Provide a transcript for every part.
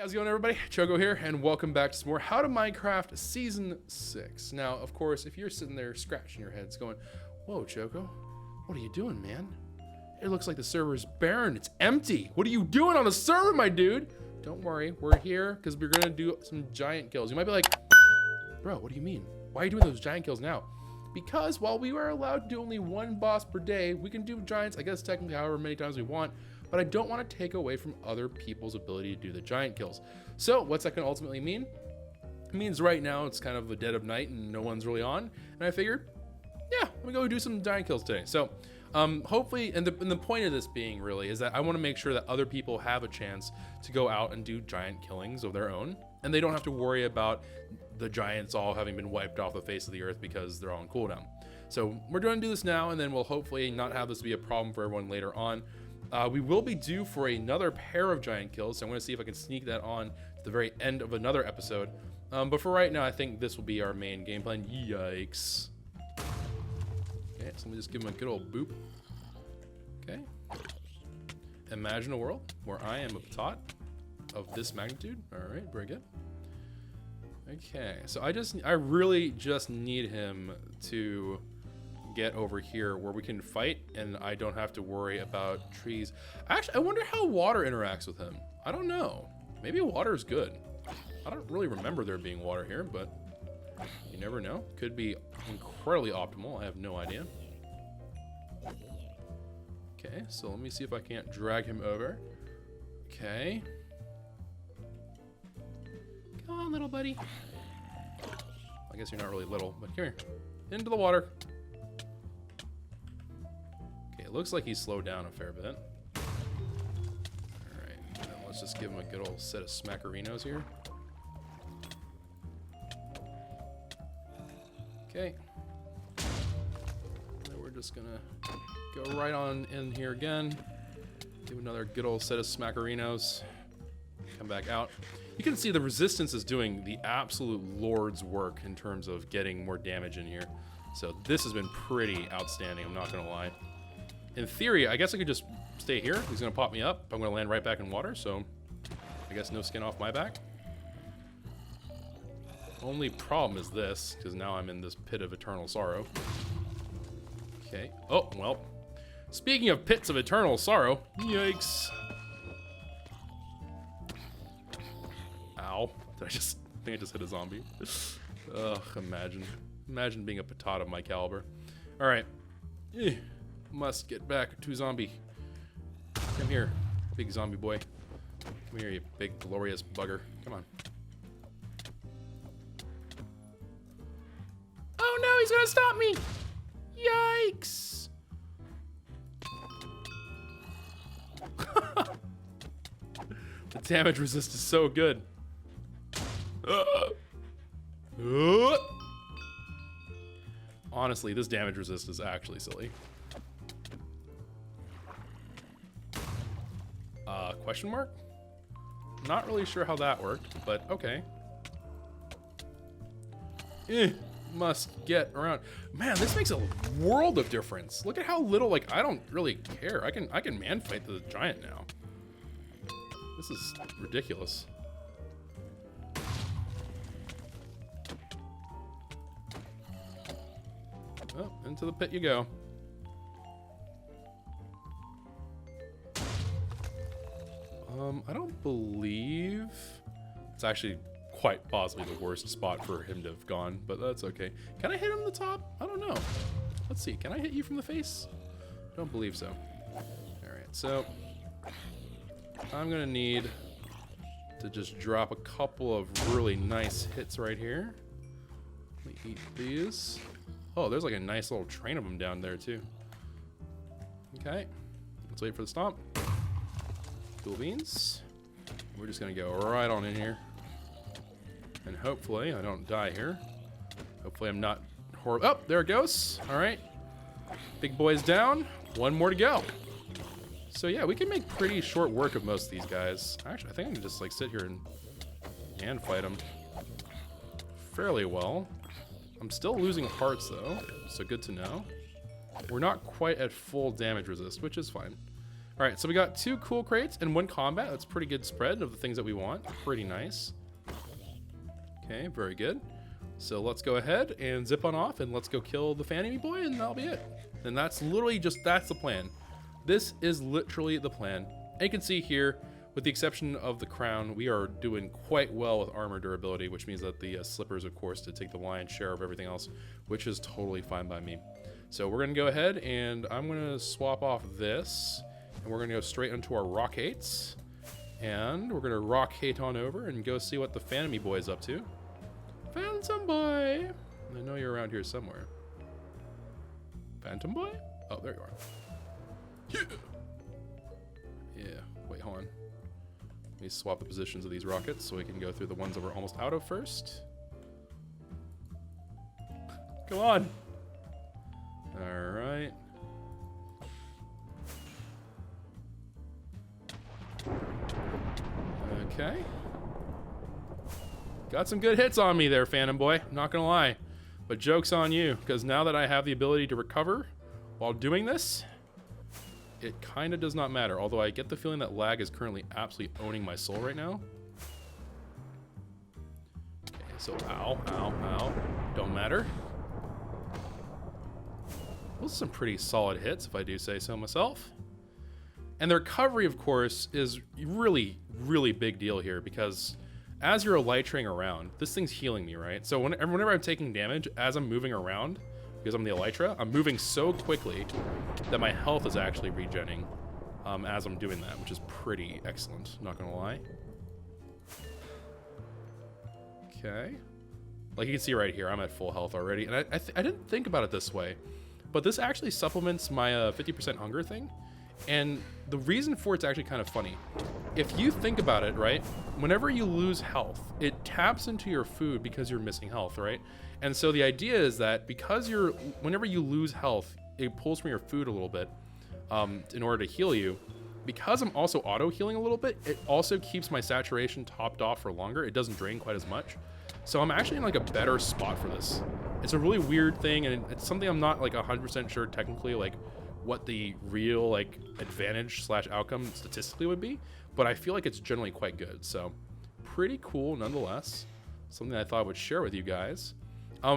How's it going, everybody? Chogo here, and welcome back to some more How to Minecraft Season 6. Now, of course, if you're sitting there scratching your heads going, whoa, Chogo, what are you doing, man? It looks like the server's barren. It's empty. What are you doing on the server, my dude? Don't worry, we're here because we're going to do some giant kills. You might be like, bro, what do you mean? Why are you doing those giant kills now? Because while we were allowed to do only one boss per day, we can do giants, I guess, technically however many times we want. But I don't want to take away from other people's ability to do the giant kills. So what's that going to ultimately mean? It means right now it's kind of the dead of night and no one's really on. And I figured, yeah, I'm going to go do some giant kills today. So hopefully, and the point of this being really is that I want to make sure that other people have a chance to go out and do giant killings of their own. And they don't have to worry about the giants all having been wiped off the face of the earth because they're all on cooldown. So we're going to do this now, and then we'll hopefully not have this be a problem for everyone later on. We will be due for another pair of giant kills, so I'm going to see if I can sneak that on to the very end of another episode. But for right now, I think this will be our main game plan. Yikes. Okay, so let me just give him a good old boop. Okay. Imagine a world where I am a tot of this magnitude. All right, very good. Okay, so I really just need him to get over here where we can fight and I don't have to worry about trees. Actually, I wonder how water interacts with him. I don't know. Maybe water is good. I don't really remember there being water here, but you never know. Could be incredibly optimal. I have no idea. Okay, so let me see if I can't drag him over. Okay. Come on, little buddy. I guess you're not really little, but come here. Into the water. It looks like he's slowed down a fair bit. Alright, let's just give him a good old set of smackerinos here. Okay. Then we're just gonna go right on in here again. Give another good old set of smackerinos. Come back out. You can see the resistance is doing the absolute Lord's work in terms of getting more damage in here. So this has been pretty outstanding, I'm not gonna lie. In theory, I guess I could just stay here. He's gonna pop me up. I'm gonna land right back in water, so I guess no skin off my back. Only problem is this, because now I'm in this pit of eternal sorrow. Okay. Oh, well. Speaking of pits of eternal sorrow, yikes. Ow. I think I just hit a zombie. Ugh, imagine being a patata of my caliber. All right. Must get back to zombie. Come here, big zombie boy. Come here, you big glorious bugger. Come on. Oh no, he's gonna stop me! Yikes! The damage resist is so good. Honestly, this damage resist is actually silly. Question mark? Not really sure how that worked, but okay. Must get around. Man, this makes a world of difference. Look at how little, like, I don't really care. I can man fight the giant now. This is ridiculous. Oh, into the pit you go. I don't believe it's actually quite possibly the worst spot for him to have gone, but that's okay. Can I hit him in the top? I don't know. Let's see. Can I hit you from the face? Don't believe so. All right, so I'm gonna need to just drop a couple of really nice hits right here. Let me eat these. Oh, there's like a nice little train of them down there too. Okay, let's wait for the stomp. Cool beans. We're just gonna go right on in here. And hopefully I don't die here. Hopefully I'm not horrible. Oh, there it goes. All right. Big boy's down. One more to go. So yeah, we can make pretty short work of most of these guys. Actually, I think I can just like sit here and fight them fairly well. I'm still losing hearts though, so good to know. We're not quite at full damage resist, which is fine. All right, so we got 2 cool crates and 1 combat. That's a pretty good spread of the things that we want. Pretty nice. Okay, very good. So let's go ahead and zip on off and let's go kill the Fanny Boy and that'll be it. And that's literally that's the plan. This is literally the plan. And you can see here, with the exception of the crown, we are doing quite well with armor durability, which means that the slippers, of course, to take the lion's share of everything else, which is totally fine by me. So we're gonna go ahead and I'm gonna swap off this and we're gonna go straight into our rockates. And we're gonna rockate on over and go see what the Phantom Boy is up to. Phantom Boy! I know you're around here somewhere. Phantom Boy? Oh, there you are. Yeah, wait, hold on. Let me swap the positions of these rockets so we can go through the ones that we're almost out of first. Come on! Alright. Okay. Got some good hits on me there, Phantom Boy. Not gonna lie. But joke's on you, because now that I have the ability to recover while doing this, it kind of does not matter. Although I get the feeling that lag is currently absolutely owning my soul right now. Okay, so ow, ow, ow. Don't matter. Those are some pretty solid hits, if I do say so myself. And the recovery, of course, is really, really big deal here, because as you're elytraing around, this thing's healing me, right? So whenever I'm taking damage, as I'm moving around, because I'm the elytra, I'm moving so quickly that my health is actually regenning as I'm doing that, which is pretty excellent, not gonna lie. Okay. Like you can see right here, I'm at full health already. And I didn't think about it this way, but this actually supplements my 50% hunger thing. And the reason for it's actually kind of funny. If you think about it, right, whenever you lose health, it taps into your food because you're missing health, right? And so the idea is that because whenever you lose health, it pulls from your food a little bit in order to heal you. Because I'm also auto healing a little bit, it also keeps my saturation topped off for longer. It doesn't drain quite as much. So I'm actually in like a better spot for this. It's a really weird thing, and it's something I'm not like 100% sure technically, like what the real like advantage / outcome statistically would be, but I feel like it's generally quite good. So pretty cool nonetheless. Something I thought I would share with you guys.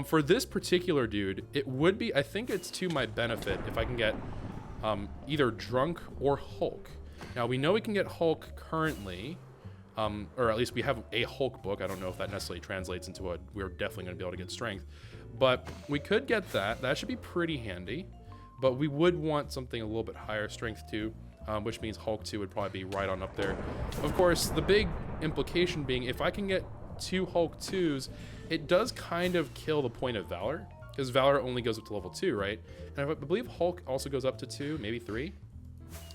For this particular dude, it would be, I think it's to my benefit if I can get either Drunk or Hulk. Now we know we can get Hulk currently, or at least we have a Hulk book. I don't know if that necessarily translates into we're definitely gonna be able to get strength, but we could get that. That should be pretty handy. But we would want something a little bit higher strength too, which means Hulk 2 would probably be right on up there. Of course, the big implication being if I can get 2 Hulk 2s, it does kind of kill the point of Valor, because Valor only goes up to level 2, right? And I believe Hulk also goes up to 2, maybe 3.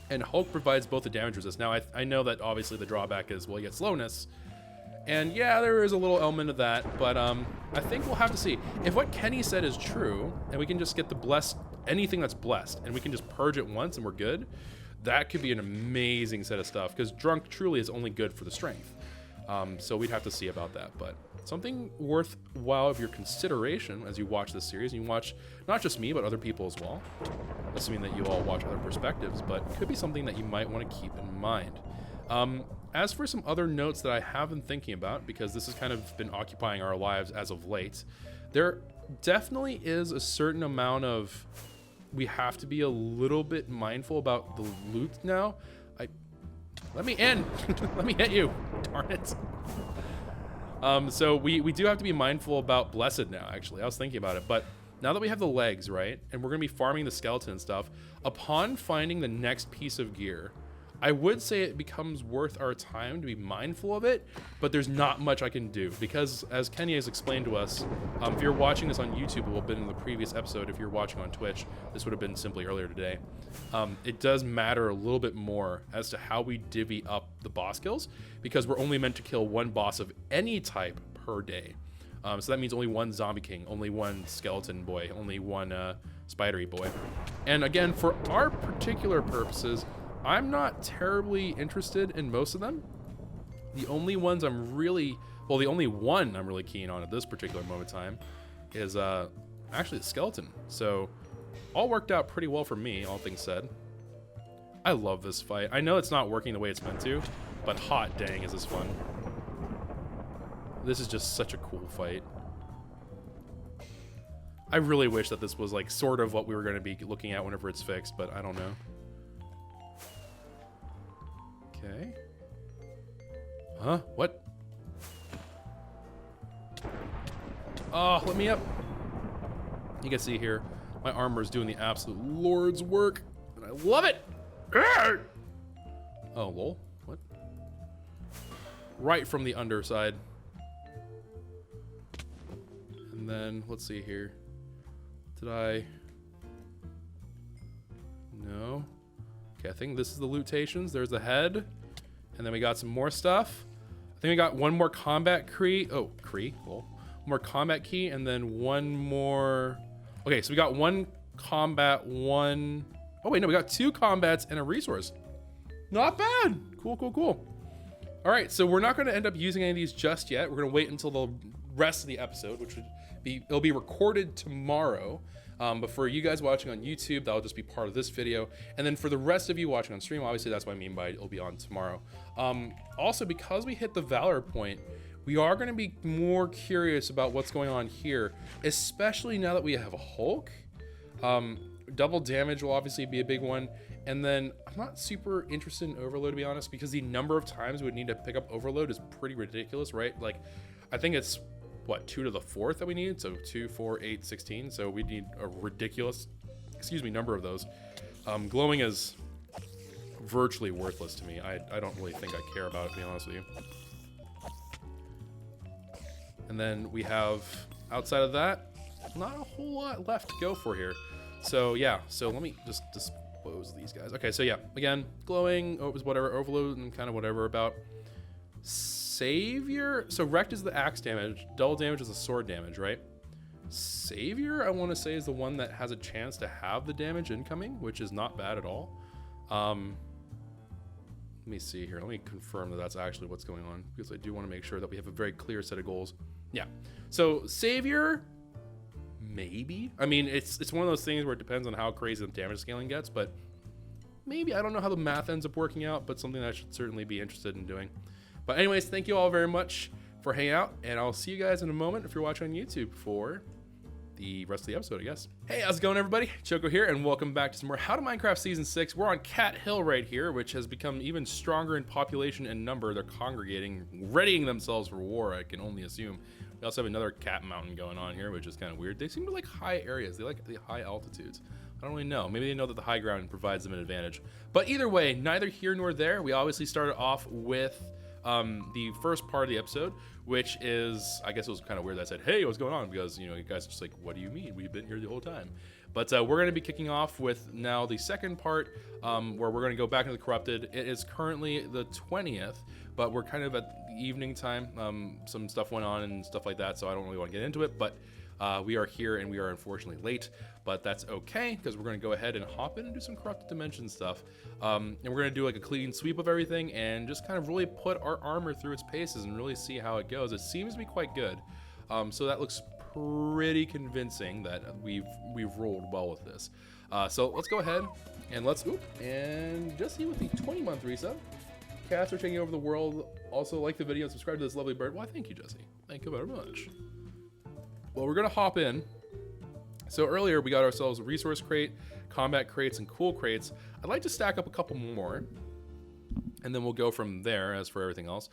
And Hulk provides both the damage resist. Now, I know that obviously the drawback is, well, you get slowness. And yeah, there is a little element of that, but I think we'll have to see. If what Kenny said is true, and we can just get the blessed, anything that's blessed, and we can just purge it once and we're good, that could be an amazing set of stuff, because Drunk truly is only good for the strength. So we'd have to see about that, but something worthwhile of your consideration as you watch this series. And you watch not just me, but other people as well, assuming that you all watch other perspectives, but it could be something that you might want to keep in mind. As for some other notes that I have been thinking about, because this has kind of been occupying our lives as of late, there definitely is a certain amount of, we have to be a little bit mindful about the loot now. Let me in. Let me hit you. Darn it. So we do have to be mindful about Blessed now, actually. I was thinking about it, but now that we have the legs, right, and we're going to be farming the skeleton and stuff, upon finding the next piece of gear, I would say it becomes worth our time to be mindful of it, but there's not much I can do, because as Kenny has explained to us, if you're watching this on YouTube, it will have been in the previous episode. If you're watching on Twitch, this would have been simply earlier today. It does matter a little bit more as to how we divvy up the boss kills, because we're only meant to kill one boss of any type per day. So that means only one zombie king, only one skeleton boy, only one spidery boy. And again, for our particular purposes, I'm not terribly interested in most of them. The only ones I'm really, well, the only one I'm really keen on at this particular moment in time is actually the skeleton. So all worked out pretty well for me, all things said. I love this fight. I know it's not working the way it's meant to, but hot dang is this fun. This is just such a cool fight. I really wish that this was like sort of what we were going to be looking at whenever it's fixed, but I don't know. Okay. Huh? What? Oh, let me up. You can see here, my armor is doing the absolute Lord's work, and I love it. Oh, lol. What? Right from the underside. And then, let's see here. Did I? No. Okay, I think this is the lootations. There's the head. And then we got some more stuff. I think we got one more combat key. Oh, key. Lol. More combat key, and then one more. Okay, so we got one combat, one. Oh wait, no, we got 2 combats and a resource. Not bad. Cool, cool, cool. All right, so we're not going to end up using any of these just yet. We're going to wait until the rest of the episode, which would be, it'll be recorded tomorrow. But for you guys watching on YouTube, that'll just be part of this video. And then for the rest of you watching on stream, obviously that's what I mean by it'll be on tomorrow. Also, because we hit the Valor point, we are going to be more curious about what's going on here, especially now that we have a Hulk. Double damage will obviously be a big one. And then I'm not super interested in Overload, to be honest, because the number of times we would need to pick up Overload is pretty ridiculous, right? Like, I think it's, what, 2 to the 4th that we need? So 2, 4, 8, 16. So we need a ridiculous, number of those. Glowing is virtually worthless to me. I don't really think I care about it, to be honest with you. And then we have, outside of that, not a whole lot left to go for here. So yeah, so let me just dispose these guys. Okay, so yeah, again, glowing, oh, it was whatever, overload, and kind of whatever about. Savior, so wrecked is the axe damage, double damage is the sword damage, right? Savior, I want to say, is the one that has a chance to have the damage incoming, which is not bad at all. Let me see here. Let me confirm that that's actually what's going on, because I do want to make sure that we have a very clear set of goals. Yeah. So Savior, maybe. I mean, it's one of those things where it depends on how crazy the damage scaling gets, but maybe. I don't know how the math ends up working out, but something that I should certainly be interested in doing. But anyways, thank you all very much for hanging out, and I'll see you guys in a moment if you're watching on YouTube for the rest of the episode, I guess. Hey, how's it going, everybody? Choco here, and welcome back to some more How to Minecraft Season 6. We're on Cat Hill right here, which has become even stronger in population and number. They're congregating, readying themselves for war, I can only assume. We also have another cat mountain going on here, which is kind of weird. They seem to like high areas. They like the high altitudes. I don't really know. Maybe they know that the high ground provides them an advantage. But either way, neither here nor there. We obviously started off with the first part of the episode, which is, I guess it was kind of weird that I said, hey, what's going on? Because, you know, you guys are just like, what do you mean? We've been here the whole time. But we're going to be kicking off with now the second part, where we're going to go back into the Corrupted. It is currently the 20th, but we're kind of at the evening time. Some stuff went on and stuff like that, so I don't really want to get into it, but we are here and we are unfortunately late, but that's okay, because we're going to go ahead and hop in and do some Corrupted Dimension stuff. And we're going to do like a clean sweep of everything and just kind of really put our armor through its paces and really see how it goes. It seems to be quite good. So that looks pretty convincing that we've rolled well with this. So let's go ahead and and Jesse with the 20-month resub. Cats are taking over the world. Also, like the video and subscribe to this lovely bird. Why, thank you, Jesse. Thank you very much. Well, we're gonna hop in. So earlier we got ourselves a resource crate, combat crates, and cool crates. I'd like to stack up a couple more, and then we'll go from there as for everything else.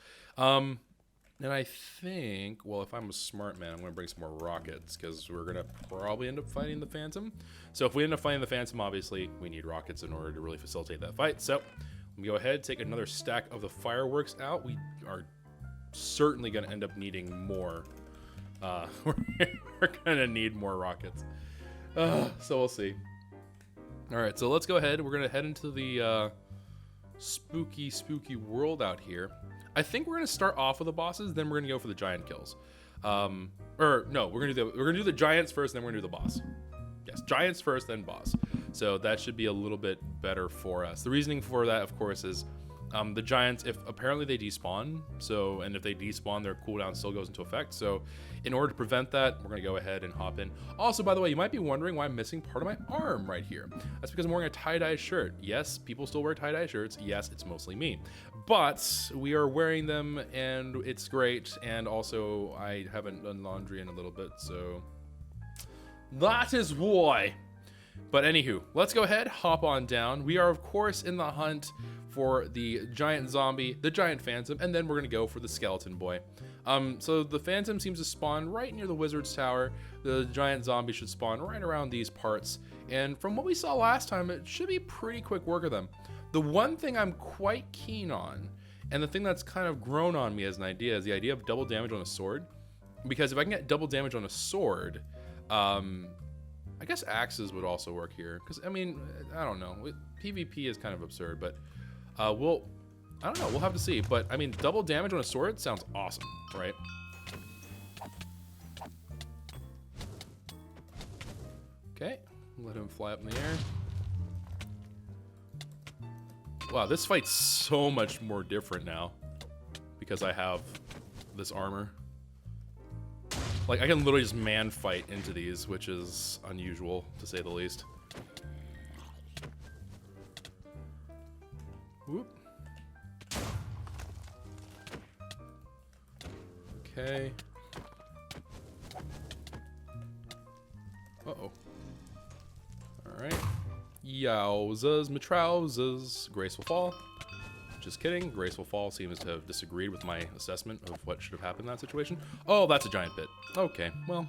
And I think, well, if I'm a smart man, I'm going to bring some more rockets, because we're going to probably end up fighting the Phantom. So if we end up fighting the Phantom, obviously, we need rockets in order to really facilitate that fight. So let me go ahead, take another stack of the fireworks out. We are certainly going to end up needing more. We're going to need more rockets. So we'll see. All right, so let's go ahead. We're going to head into the spooky world out here. I think we're gonna start off with the bosses, then we're gonna go for the giant kills. Or no, we're gonna do the giants first, then we're gonna do the boss. Yes, giants first, then boss. So that should be a little bit better for us. The reasoning for that, of course, is The giants, if apparently they despawn, so, and if they despawn, their cooldown still goes into effect. So in order to prevent that, we're gonna go ahead and hop in. Also, by the way, you might be wondering why I'm missing part of my arm right here. That's because I'm wearing a tie-dye shirt. Yes, people still wear tie-dye shirts. Yes, it's mostly me, but we are wearing them and it's great. And also I haven't done laundry in a little bit, so that is why. But anywho, let's go ahead, hop on down. We are of course in the hunt for the giant zombie, the giant phantom, and then we're gonna go for the skeleton boy. So the phantom seems to spawn right near the wizard's tower. The giant zombie should spawn right around these parts. And from what we saw last time, it should be pretty quick work of them. The one thing I'm quite keen on, and the thing that's kind of grown on me as an idea, is the idea of double damage on a sword. Because if I can get double damage on a sword, I guess axes would also work here. Because, I mean, I don't know. PvP is kind of absurd, but I don't know. We'll have to see. But, I mean, double damage on a sword sounds awesome, right? Okay. Let him fly up in the air. Wow, this fight's so much more different now because I have this armor. Like, I can literally just man fight into these, which is unusual, to say the least. Whoop. Okay. Uh-oh. Alright. Yowzas, my trousers. Graceful fall. Just kidding. Graceful fall seems to have disagreed with my assessment of what should have happened in that situation. Oh, that's a giant pit. Okay, well,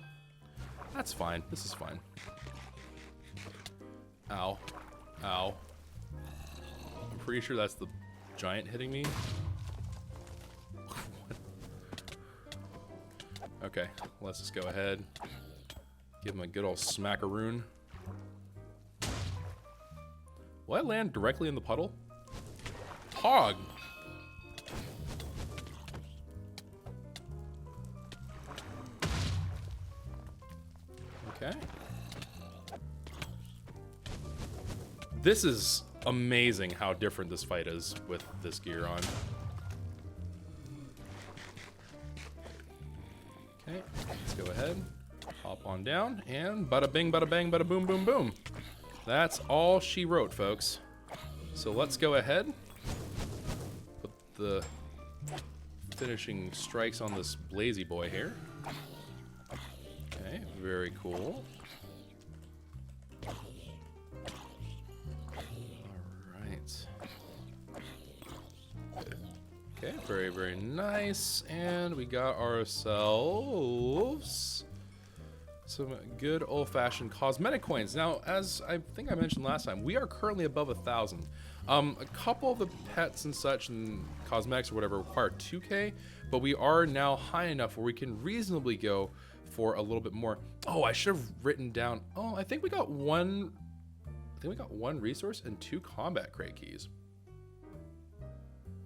that's fine. This is fine. Ow. Ow. I'm pretty sure that's the giant hitting me. Okay, let's just go ahead. Give him a good old smackaroon. Will I land directly in the puddle? Hog. Okay. This is amazing how different this fight is with this gear on. Okay, let's go ahead, hop on down, and bada bing, bada bang, bada boom, boom, boom. That's all she wrote, folks. So let's go ahead, put the finishing strikes on this blazy boy here. Okay, very cool. Alright. Okay, very, very nice. And we got ourselves some good old-fashioned cosmetic coins. Now, as I think I mentioned last time, we are currently above 1,000. A couple of the pets and such and cosmetics or whatever require 2K, but we are now high enough where we can reasonably go for a little bit more. Oh, I should have written down. Oh, I think we got one resource and 2 combat crate keys.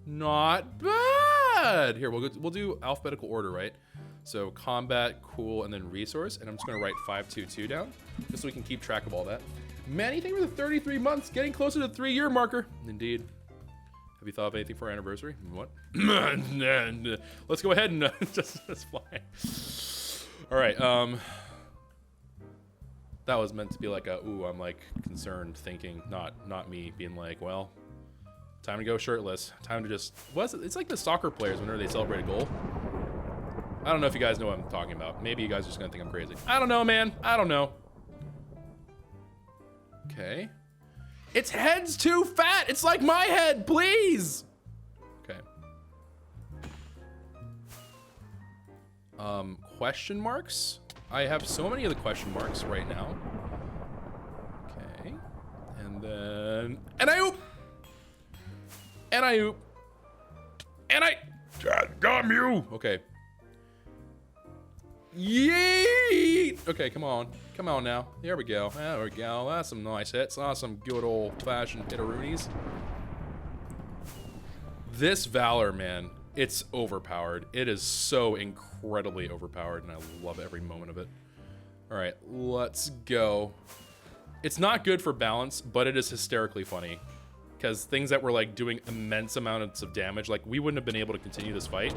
Not bad. Here, we'll do alphabetical order, right? So combat, cool, and then resource. And I'm just gonna write 522 down, just so we can keep track of all that. Manny, thank you for the 33 months, getting closer to the 3-year marker. Indeed. Have you thought of anything for our anniversary? What? Let's go ahead and just fly. All right. That was meant to be like a, ooh, I'm like concerned thinking, not me being like, well, time to go shirtless. Time to just, it's like the soccer players whenever they celebrate a goal. I don't know if you guys know what I'm talking about. Maybe you guys are just gonna think I'm crazy. I don't know, man. I don't know. Okay. Its head's too fat. It's like my head, please. Okay. Question marks? I have so many of the question marks right now. Okay. And then, and I oop. And I oop. And I, damn you. Okay. Yeet! Okay, come on. Come on now. There we go. There we go. That's some nice hits. That's some good old-fashioned hit-a-roonies. This Valor, man, it's overpowered. It is so incredibly overpowered, and I love every moment of it. All right, let's go. It's not good for balance, but it is hysterically funny. because things that were like doing immense amounts of damage, like we wouldn't have been able to continue this fight.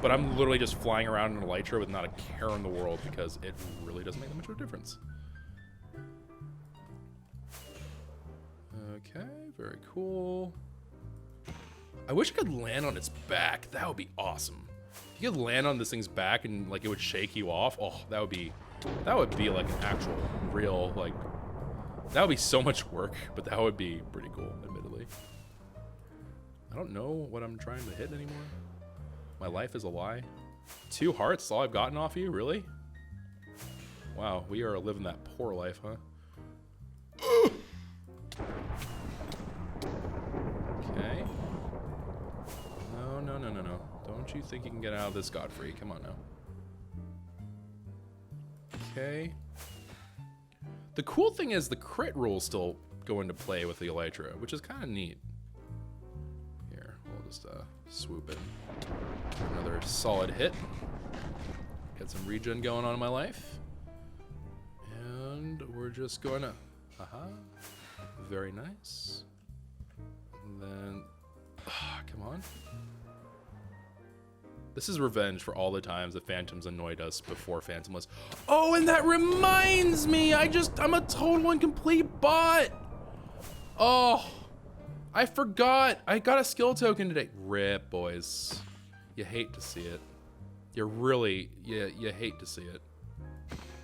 But I'm literally just flying around in an elytra with not a care in the world because it really doesn't make that much of a difference. Okay, very cool. I wish I could land on its back. That would be awesome. If you could land on this thing's back and like it would shake you off. Oh, that would be like an actual real like. That would be so much work, but that would be pretty cool, admittedly. I don't know what I'm trying to hit anymore. My life is a lie. 2 hearts, all I've gotten off you, really? Wow, we are living that poor life, huh? Okay. No. Don't you think you can get out of this scot-free? Come on now. Okay. The cool thing is the crit rules still go into play with the elytra, which is kind of neat. Here, we'll just swoop in. Another solid hit. Get some regen going on in my life. And we're just going to... Aha. Very nice. And then... come on. This is revenge for all the times the Phantoms annoyed us before Phantomless. Oh, and that reminds me, I'm a total and complete bot. Oh, I forgot. I got a skill token today. Rip, boys. You hate to see it. You really, you hate to see it.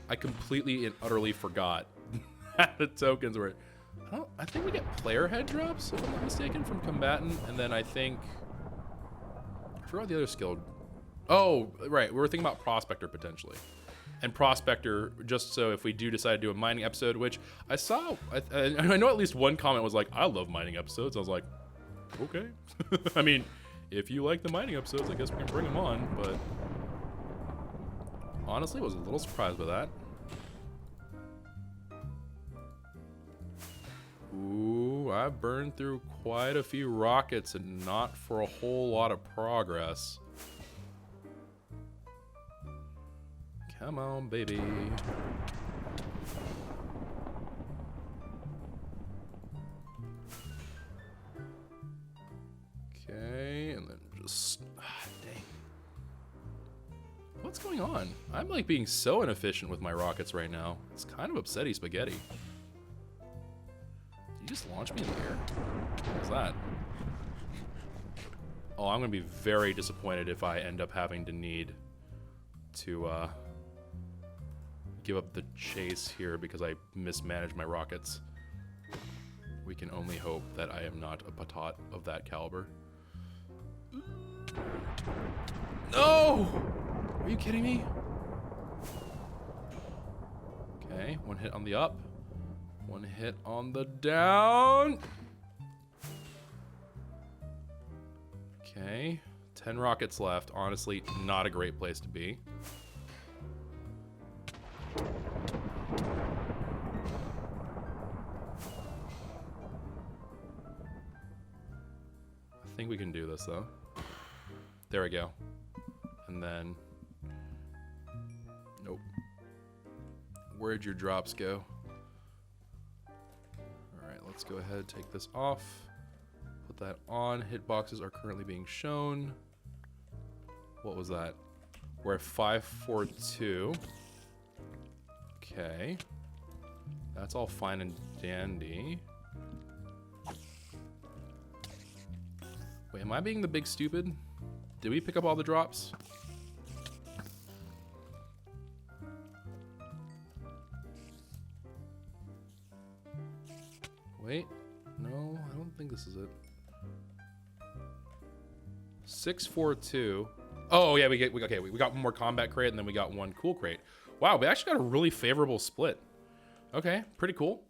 I completely and utterly forgot the tokens were. I think we get player head drops, if I'm not mistaken, from combatant, and then I think I forgot the other skill. Oh, right. We were thinking about Prospector potentially. And Prospector, just so if we do decide to do a mining episode, which I saw, I know at least one comment was like, I love mining episodes. I was like, okay. I mean, if you like the mining episodes, I guess we can bring them on, but honestly, I was a little surprised by that. Ooh, I've burned through quite a few rockets and not for a whole lot of progress. Come on, baby. Okay, and then just... dang. What's going on? I'm like being so inefficient with my rockets right now. It's kind of upsetty spaghetti. Did you just launch me in the air? What was that? Oh, I'm gonna be very disappointed if I end up having to need to give up the chase here because I mismanaged my rockets. We can only hope that I am not a patot of that caliber. No! Are you kidding me? Okay, 1 hit on the up. 1 hit on the down. Okay, 10 rockets left. Honestly, not a great place to be. I think we can do this though. There we go. And then, nope. Where'd your drops go? All right, let's go ahead, take this off. Put that on. Hitboxes are currently being shown. What was that? We're at 542. Okay. That's all fine and dandy. Wait, am I being the big stupid? Did we pick up all the drops? Wait, no, I don't think this is it. 642. Oh yeah, we got one more combat crate and then we got 1 cool crate. Wow, we actually got a really favorable split. Okay, pretty cool.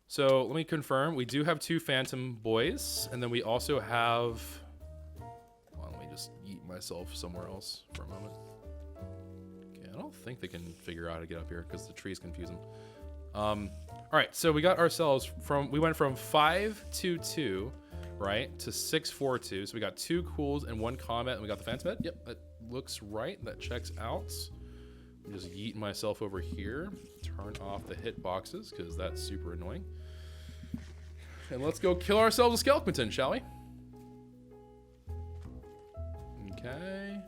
So let me confirm. We do have 2 Phantom boys, and then we also have... Well, let me just yeet myself somewhere else for a moment. Okay, I don't think they can figure out how to get up here because the trees confuse them. All right, so we got ourselves from... We went from 522, right, to 642. So we got 2 cools and 1 combat, and we got the Phantom head. Yep, that looks right. That checks out. I'm just yeeting myself over here. Turn off the hit boxes because that's super annoying. And let's go kill ourselves a skeleton, shall we? Okay.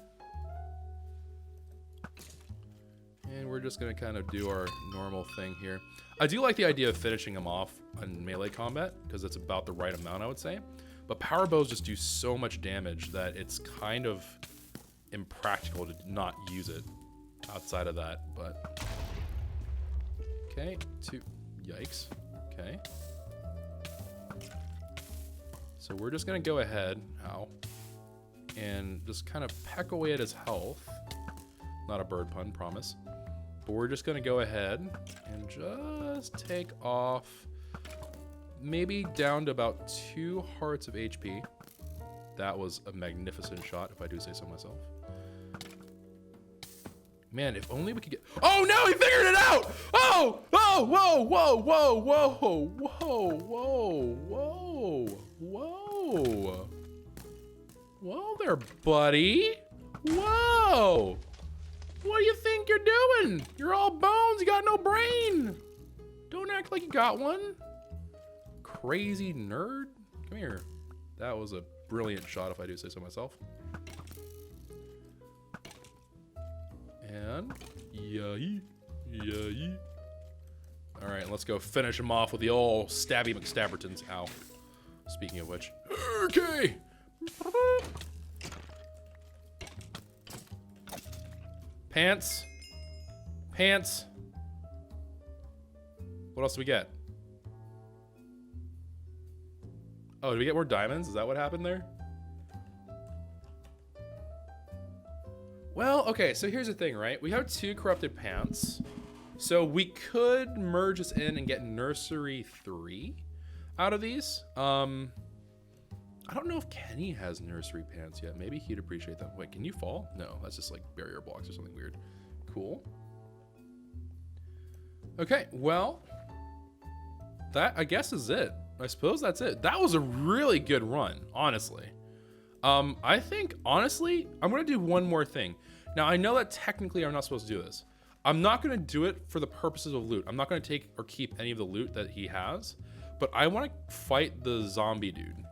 And we're just gonna kind of do our normal thing here. I do like the idea of finishing him off in melee combat, because it's about the right amount, I would say. But power bows just do so much damage that it's kind of impractical to not use it outside of that, but... Okay, yikes. Okay. So we're just gonna go ahead, and just kind of peck away at his health. Not a bird pun, promise. But we're just gonna go ahead and just take off maybe down to about 2 hearts of HP. That was a magnificent shot, if I do say so myself. Man, if only we could get... Oh no, he figured it out! Oh! Oh! Whoa! Whoa! Whoa! Whoa! Whoa! Whoa! Whoa! Whoa! Whoa there, buddy! Whoa! What do you think you're doing? You're all bones, you got no brain! Don't act like you got one. Crazy nerd. Come here. That was a brilliant shot, if I do say so myself. And yay. All right, let's go finish him off with the old stabby McStabbertons. Ow. Speaking of which, okay. Pants. What else do we get? Oh, did we get more diamonds? Is that what happened there? Well, okay, so here's the thing, right? We have 2 corrupted pants. So we could merge this in and get nursery 3 out of these. I don't know if Kenny has nursery pants yet. Maybe he'd appreciate them. Wait, can you fall? No, that's just like barrier blocks or something weird. Cool. Okay, well, that I guess is it. I suppose that's it. That was a really good run, honestly. I think, honestly, I'm going to do one more thing. Now, I know that technically I'm not supposed to do this. I'm not going to do it for the purposes of loot. I'm not going to take or keep any of the loot that he has, but I want to fight the zombie dude.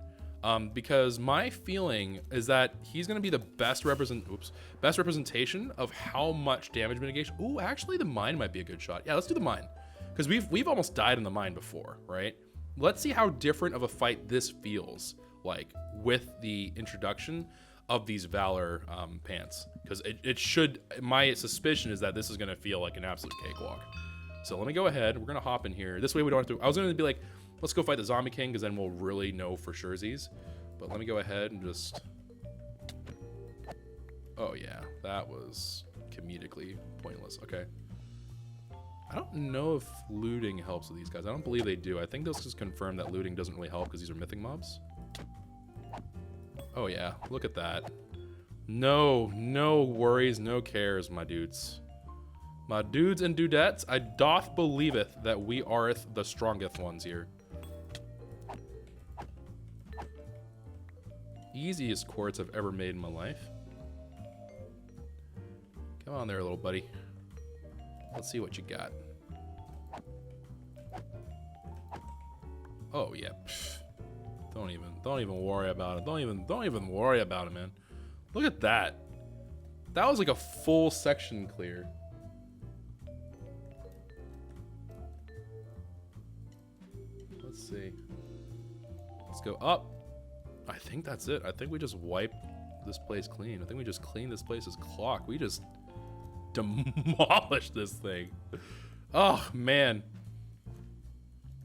Because my feeling is that he's going to be the best representation of how much damage mitigation. Ooh, actually the mine might be a good shot. Yeah, let's do the mine. Because we've almost died in the mine before, right? Let's see how different of a fight this feels like with the introduction of these Valor pants. Because it should, my suspicion is that this is going to feel like an absolute cakewalk. So let me go ahead. We're going to hop in here. This way we don't have to, I was going to be like, let's go fight the Zombie King, because then we'll really know for surezies. But let me go ahead and just... Oh yeah, that was comedically pointless. Okay. I don't know if looting helps with these guys. I don't believe they do. I think those just confirm that looting doesn't really help because these are mythic mobs. Oh yeah, look at that. No worries, no cares, my dudes. My dudes and dudettes, I doth believeth that we areth the strongest ones here. Easiest quartz I've ever made in my life. Come on there, little buddy. Let's see what you got. Oh yeah. Pfft. Don't even worry about it. Don't even worry about it, man. Look at that. That was like a full section clear. Let's see. Let's go up. I think that's it. I think we just wipe this place clean. I think we just clean this place's clock. We just demolished this thing. Oh man.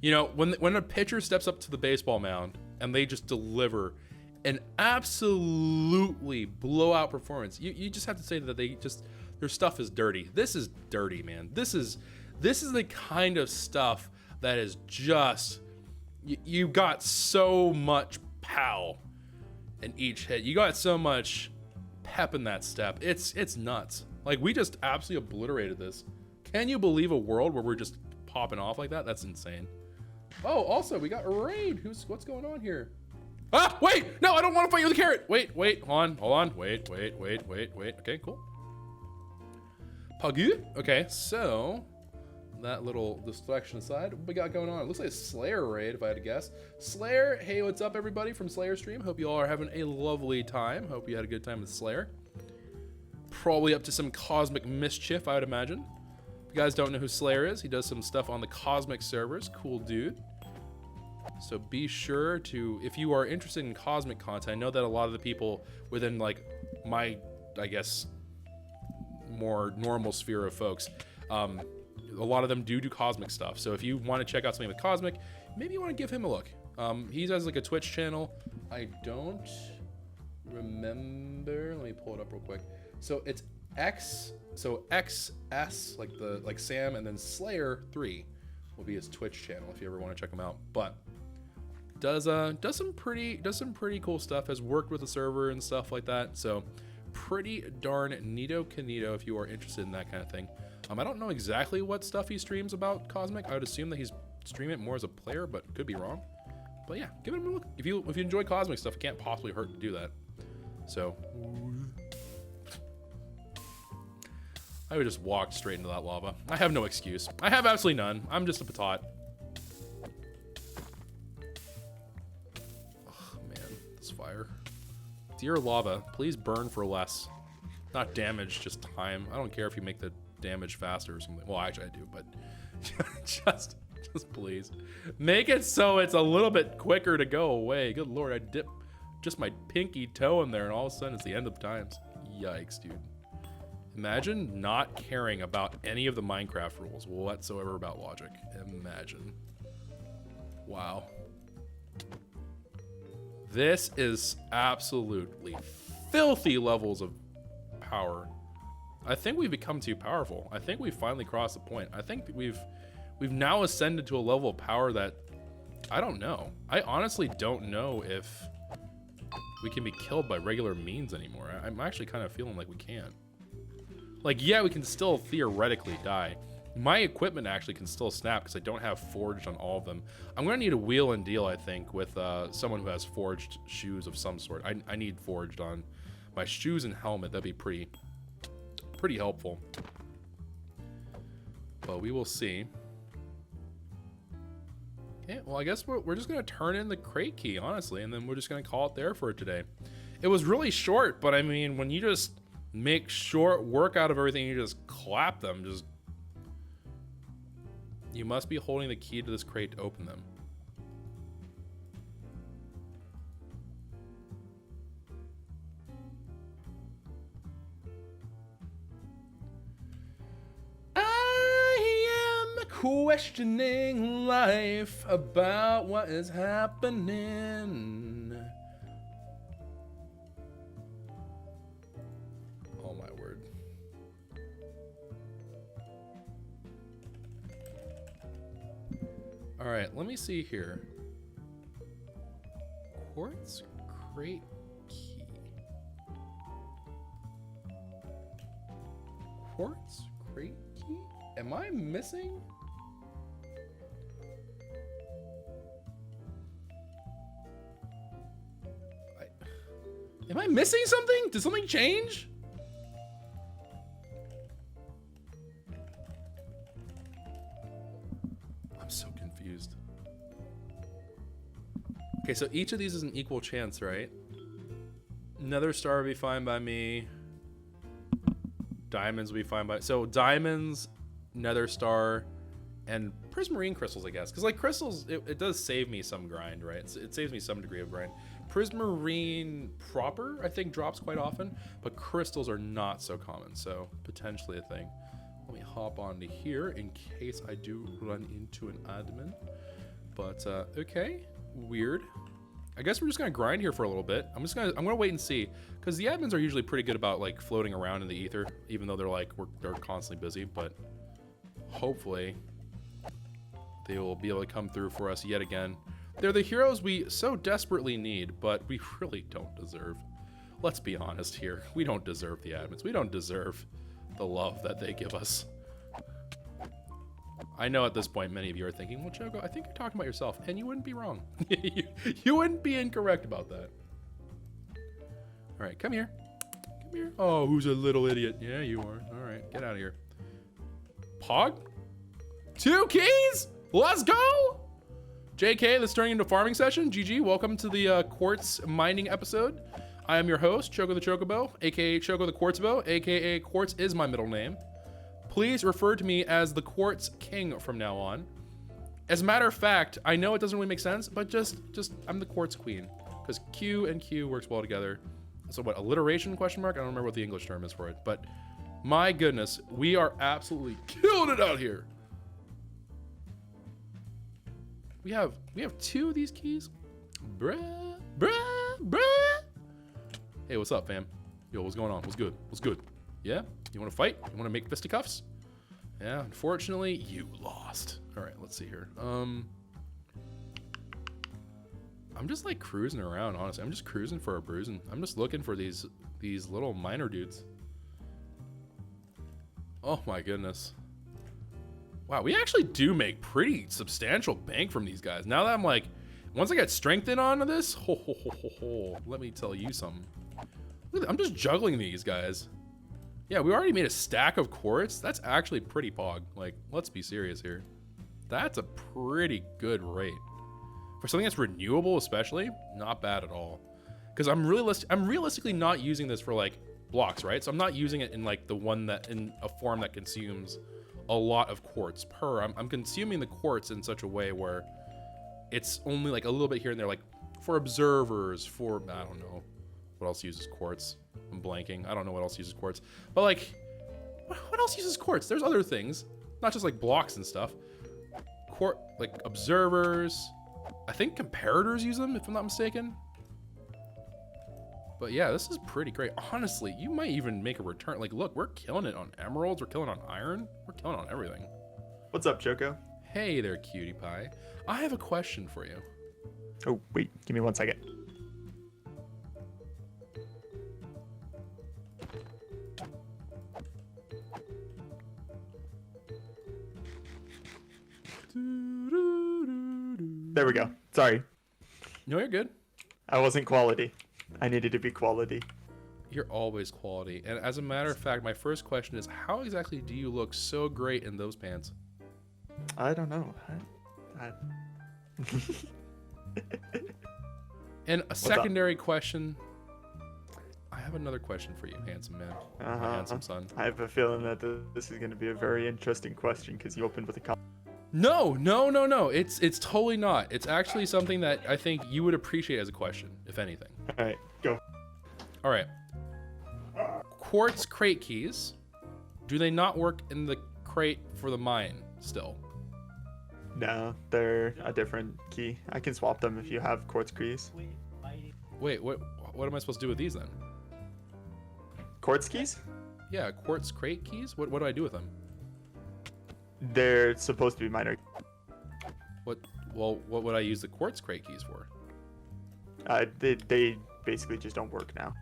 You know, when a pitcher steps up to the baseball mound and they just deliver an absolutely blowout performance, you just have to say that their stuff is dirty. This is dirty, man. This is the kind of stuff that is just, you got so much pow in each hit. You got so much pep in that step. It's nuts. Like, we just absolutely obliterated this. Can you believe a world where we're just popping off like that? That's insane. Oh, also, we got a raid. What's going on here? Ah, wait! No, I don't want to fight you with a carrot! Wait, hold on. Wait. Okay, cool. Pagu? Okay, so that little distraction aside, what we got going on? It looks like a Slayer raid, if I had to guess. Slayer, hey, what's up, everybody from Slayer stream? Hope you all are having a lovely time. Hope you had a good time with Slayer. Probably up to some cosmic mischief, I would imagine. If you guys don't know who Slayer is, he does some stuff on the cosmic servers. Cool dude. So be sure to, if you are interested in cosmic content, I know that a lot of the people within like my, I guess, more normal sphere of folks, a lot of them do cosmic stuff. So if you want to check out something with cosmic, maybe you want to give him a look. He has like a Twitch channel. I don't remember. Let me pull it up real quick. So it's XS, like Sam, and then Slayer 3 will be his Twitch channel if you ever want to check him out. But does some pretty cool stuff. Has worked with the server and stuff like that. So pretty darn neato canito if you are interested in that kind of thing. I don't know exactly what stuff he streams about cosmic. I would assume that he's streaming it more as a player, but could be wrong. But yeah, give him a look. If you enjoy cosmic stuff, it can't possibly hurt to do that. So I would just walk straight into that lava. I have no excuse. I have absolutely none. I'm just a patot. Oh man, this fire. Dear lava, please burn for less. Not damage, just time. I don't care if you make the damage faster or something. Well, actually I do, but just please. Make it so it's a little bit quicker to go away. Good Lord, I dip just my pinky toe in there and all of a sudden it's the end of times. Yikes, dude. Imagine not caring about any of the Minecraft rules whatsoever about logic. Imagine. Wow. This is absolutely filthy levels of power. I think we've become too powerful. I think we've finally crossed the point. I think we've now ascended to a level of power that I don't know. I honestly don't know if we can be killed by regular means anymore. I'm actually kind of feeling like we can't. Like, yeah, we can still theoretically die. My equipment actually can still snap because I don't have forged on all of them. I'm going to need a wheel and deal, I think, with someone who has forged shoes of some sort. I need forged on my shoes and helmet. That'd be pretty helpful. But we will see. Okay, well, I guess we're just going to turn in the crate key, honestly, and then we're just going to call it there for today. It was really short, but I mean, when you just make short work out of everything, you just clap them, you must be holding the key to this crate to open them. I am questioning life about what is happening. Oh my word. All right, let me see here. Quartz crate key. Quartz crate key? Am I missing? Am I missing something? Did something change? I'm so confused. Okay, so each of these is an equal chance, right? Nether star would be fine by me. Diamonds would be fine by... So diamonds, nether star, and prismarine crystals, I guess. Because like crystals, it does save me some grind, right? It saves me some degree of grind. Prismarine proper, I think, drops quite often, but crystals are not so common, so potentially a thing. Let me hop onto here in case I do run into an admin. But okay, weird. I guess we're just gonna grind here for a little bit. I'm gonna wait and see, because the admins are usually pretty good about like floating around in the ether, even though they're constantly busy. But hopefully they will be able to come through for us yet again. They're the heroes we so desperately need, but we really don't deserve. Let's be honest here. We don't deserve the admins. We don't deserve the love that they give us. I know at this point many of you are thinking, well, Choco, I think you're talking about yourself, and you wouldn't be wrong. you wouldn't be incorrect about that. All right, come here. Come here. Oh, who's a little idiot? Yeah, you are. All right, get out of here. Pog? 2 keys. Let's go. JK, this turning into farming session. GG, welcome to the quartz mining episode. I am your host, Choco the Chocobo, aka Choco the Quartzbo, aka Quartz is my middle name. Please refer to me as the Quartz King from now on. As a matter of fact, I know it doesn't really make sense, but just I'm the Quartz Queen, because Q and Q works well together. So what, alliteration question mark? I don't remember what the English term is for it, but my goodness, we are absolutely killing it out here. We have 2 of these keys. Bruh. Hey, what's up, fam? Yo, what's going on? What's good? What's good? Yeah? You want to fight? You want to make fisticuffs? Yeah, unfortunately, you lost. All right, let's see here. I'm just like cruising around, honestly. I'm just cruising for a bruising. I'm just looking for these little miner dudes. Oh my goodness. Wow, we actually do make pretty substantial bank from these guys. Now that I'm like, once I get strengthened onto this, let me tell you something. Look, I'm just juggling these guys. Yeah, we already made a stack of quartz. That's actually pretty pog. Like, let's be serious here. That's a pretty good rate. For something that's renewable especially, not bad at all. Because I'm realistically not using this for like blocks, right? So I'm not using it in like the one that, in a form that consumes a lot of quartz per. I'm consuming the quartz in such a way where it's only like a little bit here and there, like for observers, for, I don't know. What else uses quartz? I'm blanking. I don't know what else uses quartz. But like, what else uses quartz? There's other things, not just like blocks and stuff. Like observers. I think comparators use them, if I'm not mistaken. But yeah, this is pretty great. Honestly, you might even make a return. Like, look, we're killing it on emeralds. We're killing on iron. We're killing on everything. What's up, Choco? Hey there, cutie pie. I have a question for you. Oh, wait. Give me 1 second. There we go. Sorry. No, you're good. I wasn't quality. I needed to be quality. You're always quality. And as a matter of fact, my first question is, how exactly do you look so great in those pants? I don't know. And a secondary question. I have another question for you, handsome man. My handsome son. I have a feeling that this is going to be a very interesting question because you opened with a comment. No. It's totally not. It's actually something that I think you would appreciate as a question, if anything. All right, go. All right. Quartz crate keys. Do they not work in the crate for the mine still? No, they're a different key. I can swap them if you have quartz keys. Wait, what am I supposed to do with these then? Quartz keys? Yeah, quartz crate keys? What do I do with them? They're supposed to be miner. What would I use the quartz crate keys for? They basically just don't work now.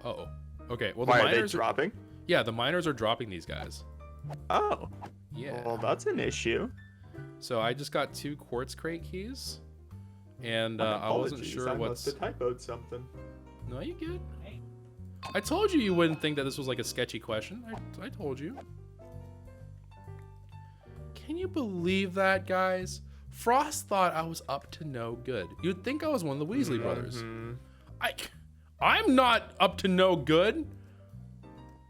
Uh-oh. Okay, well, Why the are they miners dropping? Yeah, the miners are dropping these guys. Oh. Yeah. Well, that's an issue. So I just got 2 quartz crate keys, and I wasn't sure I what's... must have typoed something. No, you good. I told you wouldn't think that this was like a sketchy question. I told you. Can you believe that, guys? Frost thought I was up to no good. You'd think I was one of the Weasley brothers. I'm not up to no good.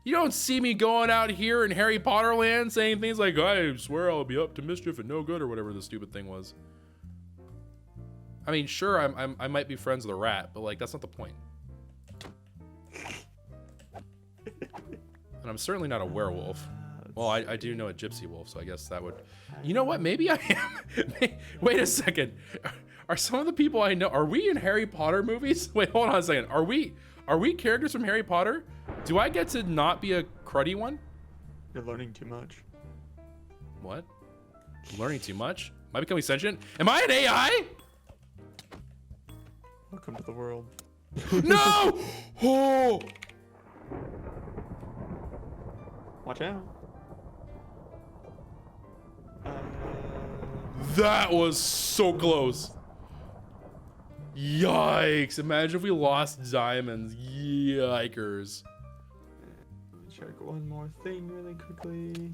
You don't see me going out here in Harry Potter land saying things like, I swear I'll be up to mischief and no good, or whatever the stupid thing was. I mean, sure, I might be friends with a rat, but like, that's not the point. And I'm certainly not a werewolf. Well, I do know a gypsy wolf, so I guess that would... You know what? Maybe I am. Wait a second. Are some of the people I know... Are we in Harry Potter movies? Wait, hold on a second. Are we characters from Harry Potter? Do I get to not be a cruddy one? You're learning too much. What? Learning too much? Am I becoming sentient? Am I an AI? Welcome to the world. No! Oh! Watch out. That was so close. Yikes. Imagine if we lost diamonds. Yikers. Let me check one more thing really quickly.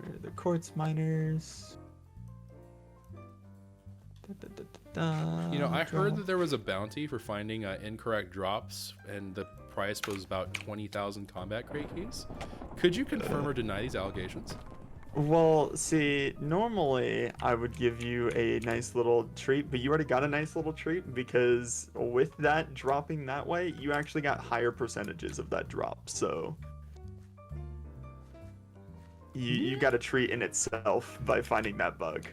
Where are the quartz miners? You know, I heard that there was a bounty for finding incorrect drops, and the price was about 20,000 combat crate keys. Could you confirm or deny these allegations? Well, see, normally I would give you a nice little treat, but you already got a nice little treat because with that dropping that way, you actually got higher percentages of that drop. So you got a treat in itself by finding that bug.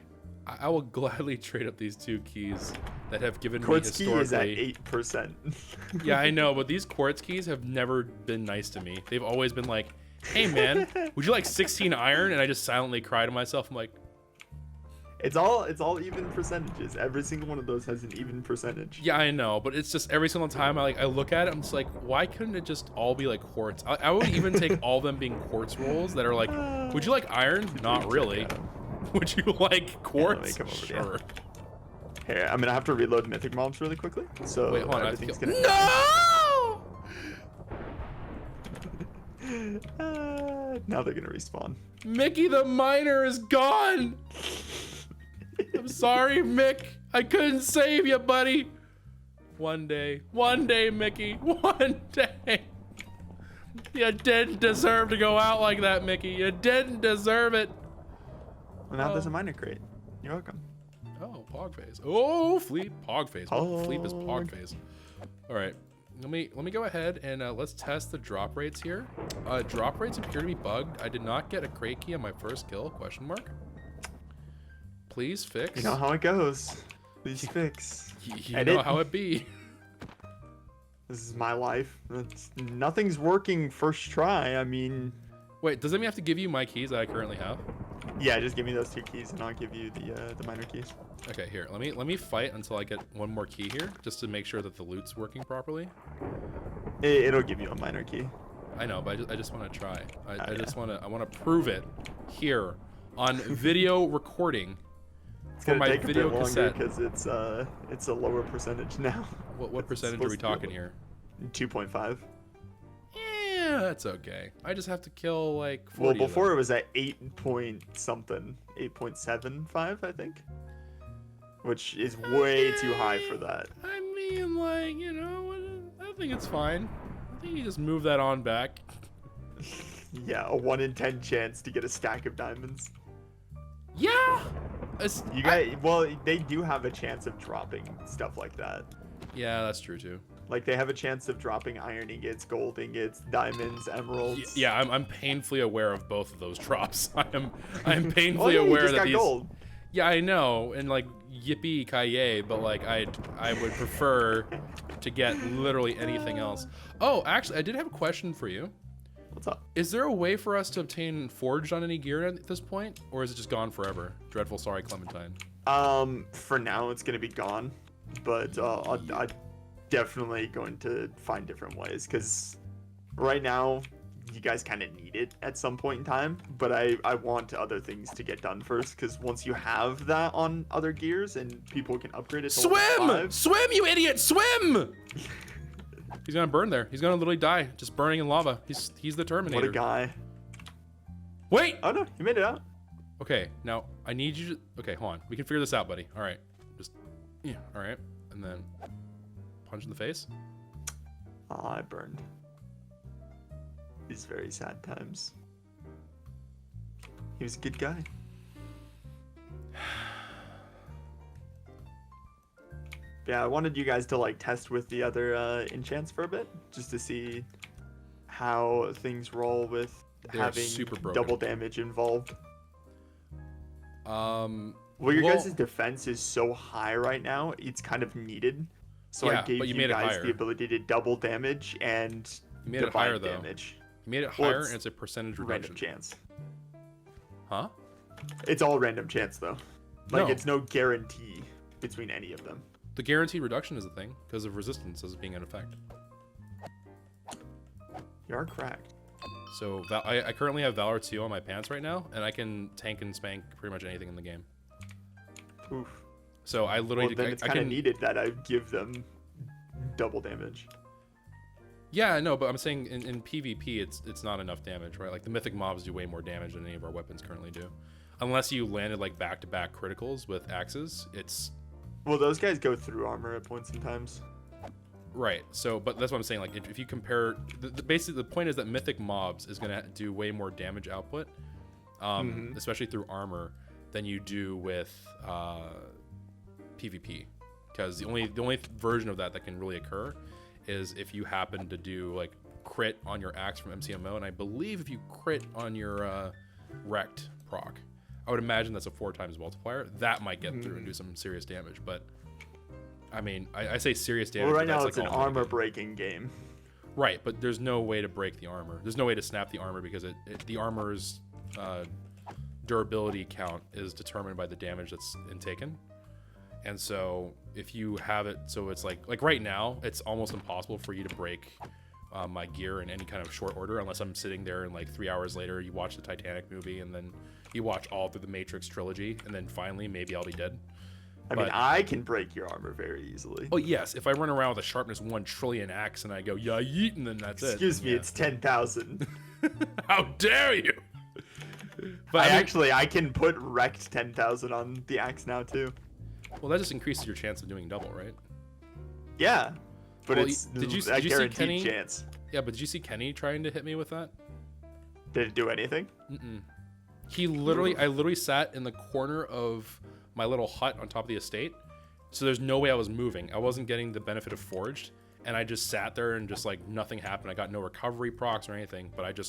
I will gladly trade up these 2 keys that have given Quartz me key is at historically. 8%. Yeah, I know, but these quartz keys have never been nice to me. They've always been like, "Hey man, would you like 16 iron?" And I just silently cry to myself. I'm like, It's all even percentages. Every single one of those has an even percentage. yeah, I know, but it's just every single time I look at it, I'm just like, why couldn't it just all be like quartz? I would even take all of them being quartz rolls that are like, would you like iron? Not really. Would you like quartz? come over to Sure. Here, I'm gonna have to reload mythic mobs really quickly. So Wait, hold on. I have to everything's kill. gonna. No! Now they're gonna respawn. Mickey the miner is gone. I'm sorry, Mick. I couldn't save you, buddy. One day, Mickey. One day. You didn't deserve to go out like that, Mickey. You didn't deserve it. Well, now there's a miner crate. You're welcome. Oh, pog phase. Oh, fleet pog phase. Pog. Fleet is pog phase. All right. Let me go ahead and let's test the drop rates here. Drop rates appear to be bugged. I did not get a crate key on my first kill? Question mark. Please fix. You know how it goes. Please fix. You know how it be. This is my life. Nothing's working first try. I mean, Wait, does that mean I have to give you my keys that I currently have? yeah, just give me those 2 keys and I'll give you the miner keys. Okay, here. Let me fight until I get one more key here, just to make sure that the loot's working properly. It'll give you a miner key. I know, but I just want to try. I want to prove it here on video recording. It's For gonna my take video a bit cassette. longer because it's a lower percentage now. What percentage are we talking here? 2.5. Yeah, that's okay. I just have to kill like 40 Well, of them. before it was at 8 point something, 8.75, I think, which is way too high for that. I mean, like, you know, I think it's fine. I think you just move that on back. Yeah, a 1 in 10 chance to get a stack of diamonds. Yeah. You guys, well, they do have a chance of dropping stuff like that. Yeah, that's true too. Like they have a chance of dropping iron ingots, gold ingots, diamonds, emeralds. Yeah, I'm painfully aware of both of those drops. I'm painfully Oh, yeah, you aware just that got these. gold. Yeah, I know, and like yippee ki but like I would prefer to get literally anything else. Oh, actually, I did have a question for you. What's up? Is there a way for us to obtain forged on any gear at this point, or is it just gone forever? Dreadful, sorry, Clementine. For now it's gonna be gone, but I'm definitely going to find different ways because right now you guys kind of need it at some point in time. But I want other things to get done first because once you have that on other gears and people can upgrade it to level Swim! 5, Swim, you idiot! Swim! He's gonna burn there. He's gonna literally die, just burning in lava. He's the Terminator. What a guy. Wait! Oh no, he made it out. Okay, now I need you to. Okay, hold on. We can figure this out, buddy. All right, just yeah. All right, and then punch in the face. Oh, I burned. These very sad times. He was a good guy. Yeah, I wanted you guys to like test with the other enchants for a bit, just to see how things roll with They're having super broken. double damage involved. Well, Well, your guys' defense is so high right now, it's kind of needed. So Yeah, I gave but you you made it guys higher. the ability to double damage and You made it divine higher, though. damage. You made it Well, higher, it's and it's a percentage Random reduction. chance. Huh? It's all random chance though. Like No. it's no guarantee between any of them. The guaranteed reduction is a thing because of resistance as being an effect. You are cracked. So I currently have Valor 2 on my pants right now, and I can tank and spank pretty much anything in the game. Oof. So I literally Well, then it's I kind of can needed that I give them double damage. Yeah, no, but I'm saying in PvP, it's not enough damage, right? Like the mythic mobs do way more damage than any of our weapons currently do, unless you landed like back-to-back criticals with axes. It's Well, those guys go through armor at points and times. right. So, but that's what I'm saying. Like if you compare, basically the point is that mythic mobs is gonna do way more damage output, especially through armor, than you do with PvP, because the only version of that can really occur is if you happen to do like crit on your axe from MCMO, and I believe if you crit on your wrecked proc, I would imagine that's a 4 times multiplier. That might get through and do some serious damage. But I mean, I say serious damage. Well, right but now that's it's like an armor breaking game. Right, but there's no way to break the armor. There's no way to snap the armor because the armor's durability count is determined by the damage that's intaken. And so if you have it, so it's like right now, it's almost impossible for you to break my gear in any kind of short order unless I'm sitting there and like 3 hours later you watch the Titanic movie and then you watch all through the Matrix trilogy and then finally maybe I'll be dead. I mean, I can break your armor very easily. Oh yes, if I run around with a sharpness 1 trillion axe and I go yeah yeet and then that's Excuse me, yeah. it's 10,000. How dare you? But I can put wrecked 10,000 on the axe now too. Well, that just increases your chance of doing double, right? Yeah, but Well, it's did you a see guaranteed Kenny? chance. Yeah, but did you see Kenny trying to hit me with that? Did it do anything? He literally, I literally sat in the corner of my little hut on top of the estate, so there's no way I was moving. I wasn't getting the benefit of forged, and I just sat there and just like nothing happened. I got no recovery procs or anything, but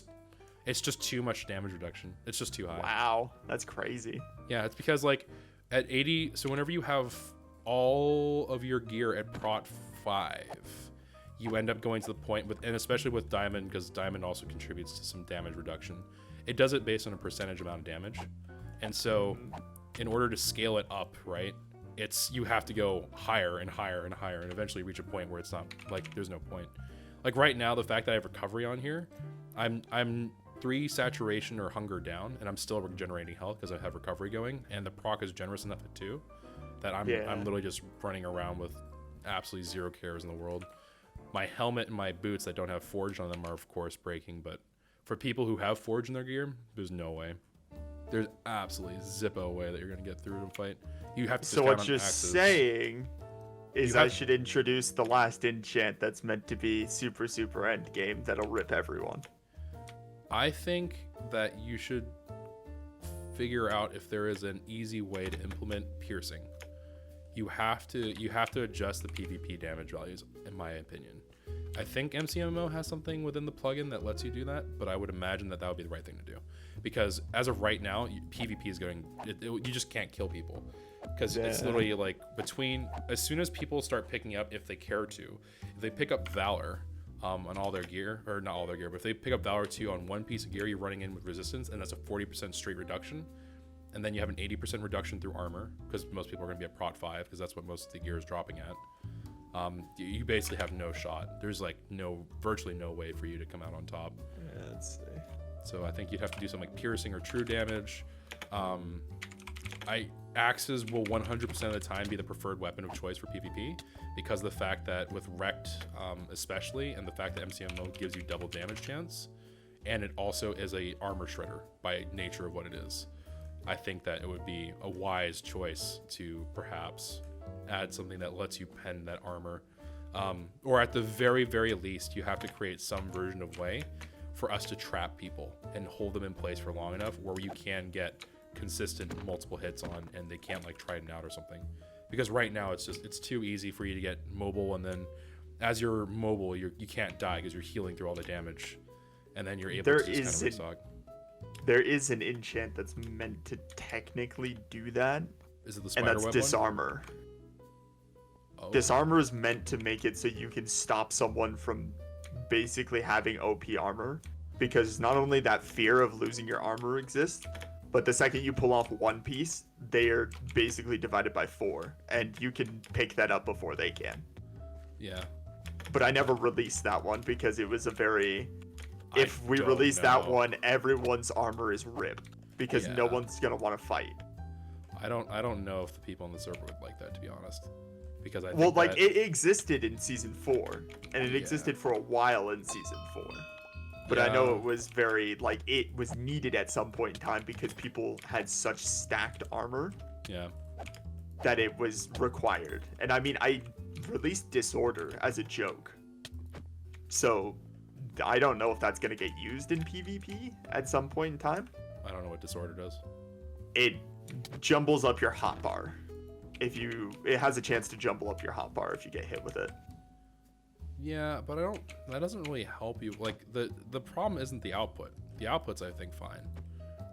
it's just too much damage reduction. It's just too high. Wow, that's crazy. Yeah, it's because like at 80, so whenever you have all of your gear at prot 5, you end up going to the point with, and especially with diamond, because diamond also contributes to some damage reduction. It does it based on a percentage amount of damage. And so in order to scale it up, right, you have to go higher and higher and higher and eventually reach a point where it's not like there's no point. Like right now, the fact that I have recovery on here, I'm 3 saturation or hunger down, and I'm still regenerating health because I have recovery going, and the proc is generous enough at 2 that I'm literally just running around with absolutely 0 cares in the world. My helmet and my boots that don't have forged on them are of course breaking, but for people who have forged in their gear, there's no way. There's absolutely zippo way that you're gonna get through the fight. You have to. So what you're saying is I should introduce the last enchant that's meant to be super end game that'll rip everyone. I think that you should figure out if there is an easy way to implement piercing. You have to adjust the PvP damage values, in my opinion. I think MCMO has something within the plugin that lets you do that, but I would imagine that would be the right thing to do, because as of right now, PvP is going. You just can't kill people, because it's literally like as soon as people start picking up, if they care to, if they pick up Valor. On all their gear, or not all their gear, but if they pick up Valor 2 on one piece of gear, you're running in with resistance, and that's a 40% straight reduction. And then you have an 80% reduction through armor, because most people are going to be at prot 5, because that's what most of the gear is dropping at. You basically have no shot. There's like virtually no way for you to come out on top. Yeah, let's see. So I think you'd have to do something like piercing or true damage. Axes will 100% of the time be the preferred weapon of choice for PvP, because of the fact that with wrecked especially, and the fact that MCMO gives you double damage chance, and it also is a armor shredder by nature of what it is. I think that it would be a wise choice to perhaps add something that lets you pen that armor, or at the very least, you have to create some version of way for us to trap people and hold them in place for long enough where you can get consistent multiple hits on and they can't like try it out or something. Because right now it's too easy for you to get mobile, and then as you're mobile you can't die because you're healing through all the damage, and then you're able to just kind of restock. There is an enchant that's meant to technically do that. Is it the spider web? And that's Disarmor. Oh. Disarmor is meant to make it so you can stop someone from basically having OP armor, because not only that fear of losing your armor exists, but the second you pull off one piece, they are basically divided by 4, and you can pick that up before they can. Yeah. But I never released that one because it was a very... If we release that one, everyone's armor is ripped because no one's gonna want to fight. I don't know if the people on the server would like that, to be honest. because I Well, think like that, it existed in season 4, and it existed for a while in season 4. But I know it was very like it was needed at some point in time because people had such stacked armor. Yeah. That it was required. And I mean, I released Disorder as a joke. So I don't know if that's going to get used in PvP at some point in time. I don't know what Disorder does. It jumbles up your hotbar. It has a chance to jumble up your hotbar if you get hit with it. Yeah, but that doesn't really help you. Like the problem isn't the output. The output's I think fine.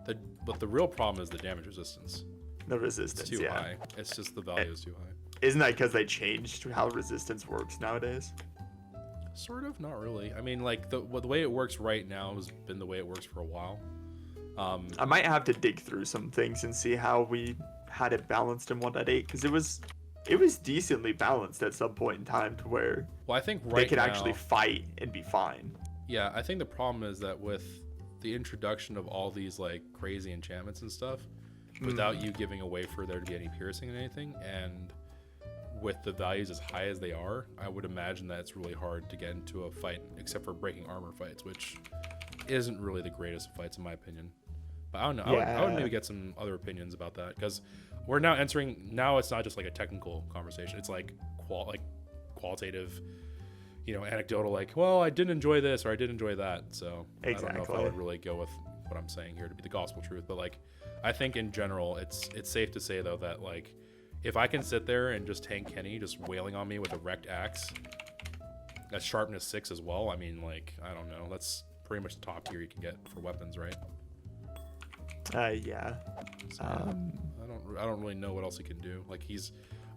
But the real problem is the damage resistance. The resistance, it's too high. It's just the value is too high. Isn't that because they changed how resistance works nowadays? Sort of, not really. I mean, like the way it works right now has been the way it works for a while. I might have to dig through some things and see how we had it balanced in 1.8 because it was decently balanced at some point in time to where I think they could actually fight and be fine. Yeah, I think the problem is that with the introduction of all these like crazy enchantments and stuff, without you giving a way for there to be any piercing and anything, and with the values as high as they are, I would imagine that it's really hard to get into a fight, except for breaking armor fights, which isn't really the greatest of fights in my opinion. But I don't know. Yeah. I would maybe get some other opinions about that, because we're now entering. Now it's not just like a technical conversation. It's like qualitative, anecdotal. Like, well, I didn't enjoy this or I did enjoy that. So exactly. I don't know if I would really go with what I'm saying here to be the gospel truth. But like, I think in general, it's safe to say though that like, if I can sit there and just tank Kenny just wailing on me with a wrecked axe, that's sharpness 6 as well. I mean, like, I don't know. That's pretty much the top tier you can get for weapons, right? Yeah. So, I don't really know what else he can do. Like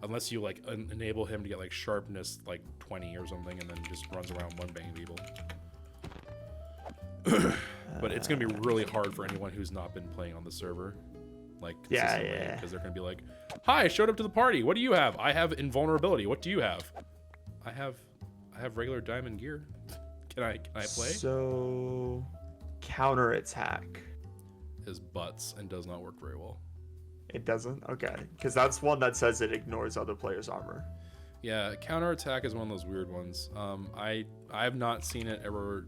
unless you like enable him to get like sharpness like 20 or something, and then just runs around one banging people. But it's gonna be really hard for anyone who's not been playing on the server, like consistently, because they're gonna be like, "Hi, I showed up to the party. What do you have? I have invulnerability. What do you have? I have regular diamond gear. Can I play?" So, counterattack. His butts and does not work very well. It doesn't? Okay, because that's one that says it ignores other players' armor. Yeah, counterattack is one of those weird ones. I have not seen it ever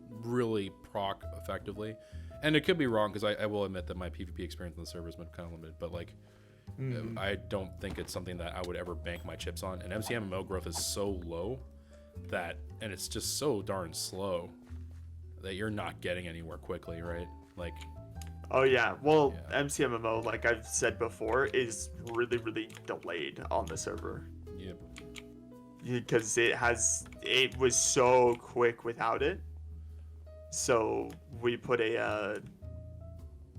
really proc effectively, and it could be wrong because I will admit that my PvP experience on the server has been kind of limited, but like I don't think it's something that I would ever bank my chips on. And MCMMO growth is so low and it's just so darn slow that you're not getting anywhere quickly, right? Like, oh yeah, well, MCMMO, like I've said before, is really, really delayed on the server. Yep. Because it was so quick without it. So we put a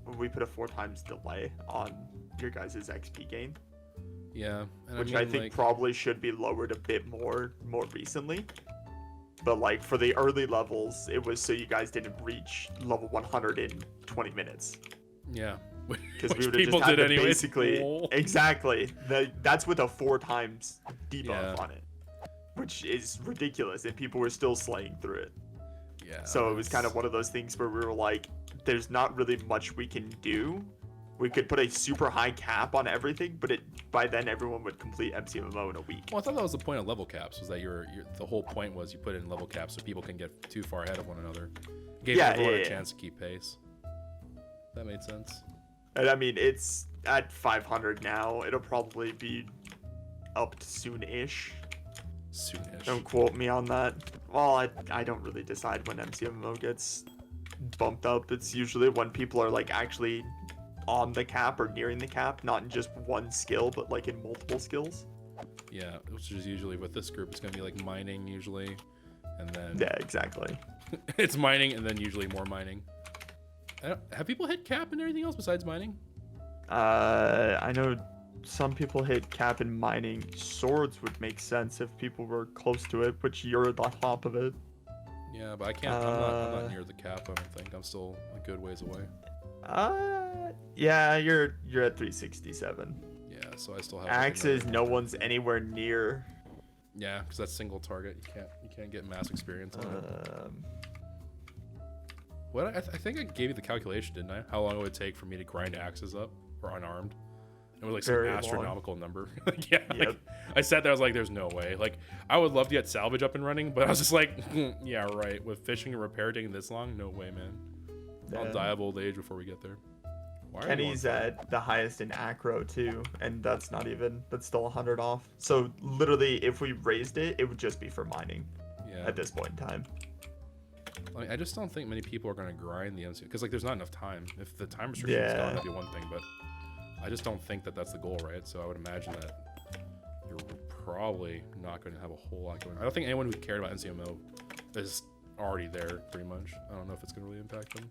4 times delay on your guys' XP gain. Yeah, and which I think probably should be lowered a bit more recently. But like for the early levels, it was so you guys didn't reach level 100 in 20 minutes. Yeah, because we would have just had to basically exactly. That's with a 4 times debuff on it, which is ridiculous, and people were still slaying through it. Yeah. So it was kind of one of those things where we were like, "There's not really much we can do. We could put a super high cap on everything, but by then everyone would complete MCMMO in a week." Well, I thought that was the point of level caps. Was that the whole point was you put in level caps so people can get too far ahead of one another. It gave everyone a chance to keep pace. That made sense. And I mean, it's at 500 now. It'll probably be up soon-ish. Soon-ish. Don't quote me on that. Well, I don't really decide when MCMMO gets bumped up. It's usually when people are like actually on the cap or nearing the cap, not in just one skill, but like in multiple skills. Yeah, which is usually with this group, it's gonna be like mining usually, and then exactly. It's mining and then usually more mining. Have people hit cap and everything else besides mining? I know some people hit cap in mining. Swords would make sense if people were close to it, which you're at the top of it. Yeah, but I can't. I'm not near the cap. I don't think. I'm still a good ways away. Yeah, you're at 367. Yeah, so I still have axes. No one's anywhere near. Yeah, because that's single target. You can't get mass experience on it. What I think I gave you the calculation, didn't I? How long it would take for me to grind axes up or unarmed, It was like some Very long. astronomical number. Yeah, Yep. like, I sat there, I was like, there's no way. Like, I would love to get salvage up and running, but I was just like, yeah, right. With fishing and repair taking this long, no way, man. I'll Yeah. die of old age before we get there. Why are you Kenny's on- at the highest in acro too, and that's still 100 off. So literally, if we raised it, it would just be for mining Yeah. at this point in time. I just don't think many people are gonna grind the MCO because like there's not enough time. If the time restriction is gone, that'd be one thing, but I just don't think that that's the goal, right? So I would imagine that you're probably not going to have a whole lot going on. I don't think anyone who cared about NCMO is already there, pretty much. I don't know if it's going to really impact them.